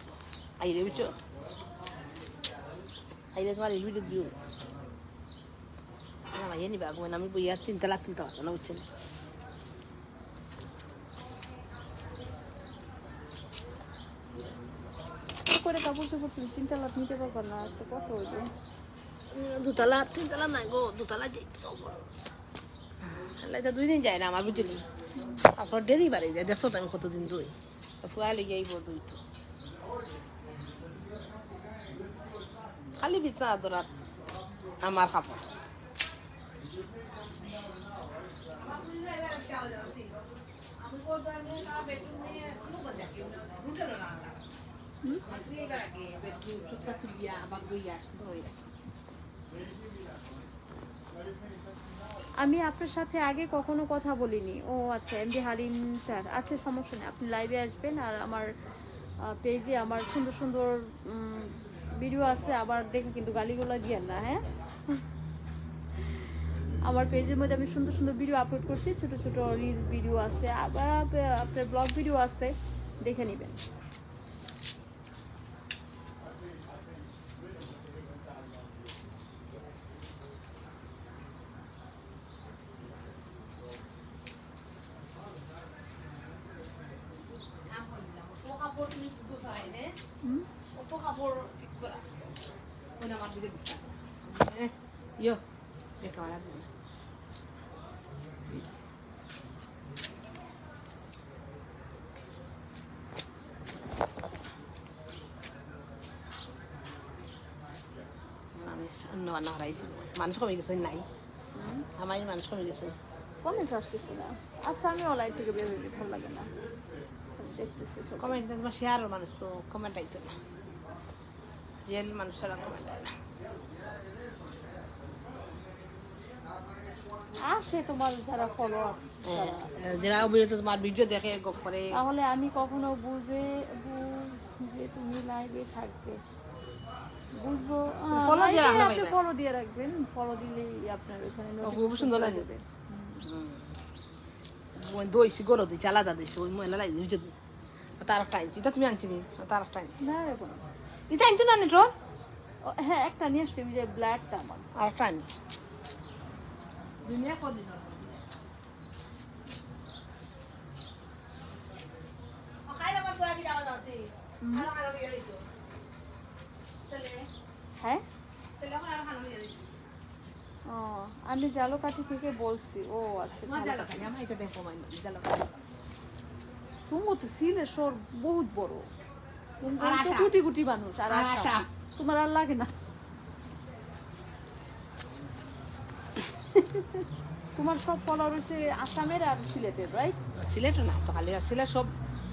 আইরে বুঝছো, আইরে তোমার রিল ভিডিও ভিউ না ভাই নিবা গো, আমি বইয়া 3 তালা তুলতে পারবো না, বুঝছেন? করে কাপড় চোপড় তুমি 3 তালা নিতে পারবো না, তো কত হইবে? 2 তালা 3 তালা নাই গো, 2 তালা যাইতে হবে। এটা 2 দিন যায় না আমার, বুঝছেন? আপনার দেরি বাড়ি যায়, দেখছো তো আমি কতদিন দই ফুয়ালে যাইব দই তো খালি বিছনা আদরার আমার কাপড়। আমি আপনার সাথে আগে কখনো কথা বলিনি। ও আচ্ছা, এমডি হালিম স্যার, আচ্ছা সমস্যা নেই, আপনি লাইভে আসবেন। আর আমার পেজে আমার সুন্দর সুন্দর ভিডিও আছে, আবার দেখে কিন্তু গালিগুলো দিয়েন না, হ্যাঁ? আমার পেজের মধ্যে আমি সুন্দর সুন্দর ভিডিও আপলোড করছি, ছোট ছোট রিল ভিডিও আছে, আবার আপনার ব্লগ ভিডিও আছে, দেখে নেবেন। Yo, me acabará de ver. মানুষ কমে গেছে নাই, আমার মানুষ কমে গেছে, কমেন্ট আসতেছে না। আচ্ছা আমি অনলাইন থেকে বের হইলে ভালো লাগে না, দেখতেছি সব। কমেন্ট তোমার শেয়ারের মানুষ তো কমেন্ট আইতো না, রিয়েল মানুষ ছাড়া কমেন্ট আয় না। আসে তোমার যারা ফলোয়ার, যারা অবিরত তোমার ভিডিও দেখে গপ করে, তাহলে আমি কখনো বুঝে যে তুমি লাইভে থাকবে বুঝবো। ফলো দিয়ে রাখলে আপনি ফলো দিয়ে রাখবেন, ফলো দিলেই আপনার ওখানে খুব সুন্দর লাগে। দইছি গরো দিচ্ছি আলাদা দিচ্ছি, ওই মহিলা লাগে বুঝছো, তার একটা আনছি, তা তুমি আনছি তার একটা আনছি না এরকম। এটা আনছো না নেটর? হ্যাঁ একটা নিয়ে আসছি, ওই যে ব্ল্যাকটা আমার। আর একটা আনছি দুনিয়া কদিন হ্যাঁ ও, আমি জালকাঠি থেকে বলছি। ও আচ্ছা, তুমি তো সিলেট শহর বহুত বড়, তুমি তো কোটি কোটি মানুষ, আর আশা তোমার আর লাগে না। তোমার সব ফলোয়ার হইছে আসামের আর সিলেটের, রাইট? সিলেট না তো খালি সিলেট সব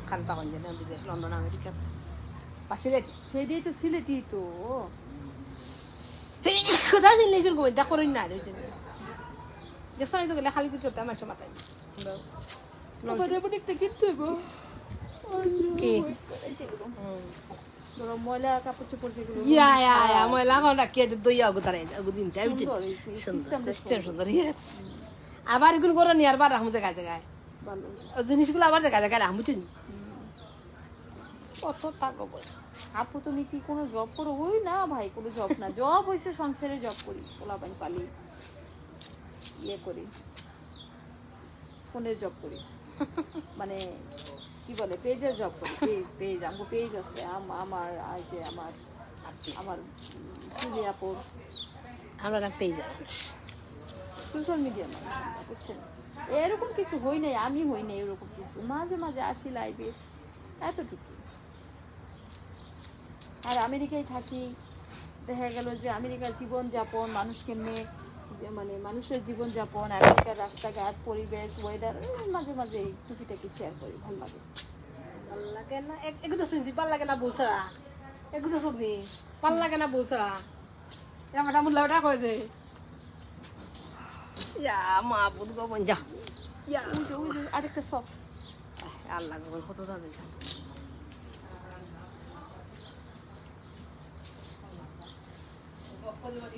খান্তা কঞ্জে বিদেশ, লন্ডন, আমেরিকা বা সিলেট, সেটাই তো সিলেটই তো। কোথাও দিন নিজের গোবিন্দা করেন না দেখছো, তো গেলে খালি করতে আমার মাথায় একটা কিনতে হইব কি ধরো ময়লা কাপড় চোপড় যেগুলো ইয়া ময়লা কোনটা কে দইয়া গুতারে গুদিন তাই সুন্দর এই যে সুন্দর সিস্টেমটা সিস্টেম সুন্দর ইয়েস আবার এগুলো করে নি আর বার রাখমু জায়গায় জায়গায় ভালো ওই জিনিসগুলো আবার জায়গায় জায়গায় রাখমু চিনি কত থাকো বল আপু তুমি কি কোনো জব করো? ওই না ভাই, কোনো জব না, জব হইছে সংসারে জব করি, পোলাপাইন পালি, ইয়ে করি, ফোনের জব করি, মানে কি বলে পেজের জব করি, পেজ আমার পেজ আছে, আমার এই যে আমার সুলি আপুর আমরা না পেয়ে যাব সোশ্যাল মিডিয়া মানুষ আমরা, বুঝছেন? এরকম কিছু হই নাই, আমি হই নাই এরকম কিছু, মাঝে মাঝে আসি লাইভে, এতটুকু। আর আমেরিকায় থাকি, দেখা গেল যে আমেরিকার জীবনযাপন, মানুষ কেমনে মানে মানুষের জীবনযাপন, আমেরিকার রাস্তাঘাট, পরিবেশ, ওয়েদার, মাঝে মাঝে এই টুকিটাকি শেয়ার করি, ভালো লাগে। ভাল লাগে না এগুলো চিন্তি ভাল লাগে না বউসরা এগুলো শুনি ভাল লাগে না বউসরা এমন মুল্লাটা কয় যে ইয়া মা বুদ গো মন যা ইয়া ওই যে আরেকটা সক্স, আল্লাহ গো কত দাদা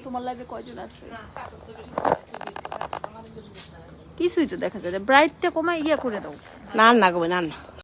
তোমার লাইভে কয়জন আছে? কিছুই তো দেখা যায় না, ব্রাইটটা কমায় ইয়া করে দাও। না না গো না না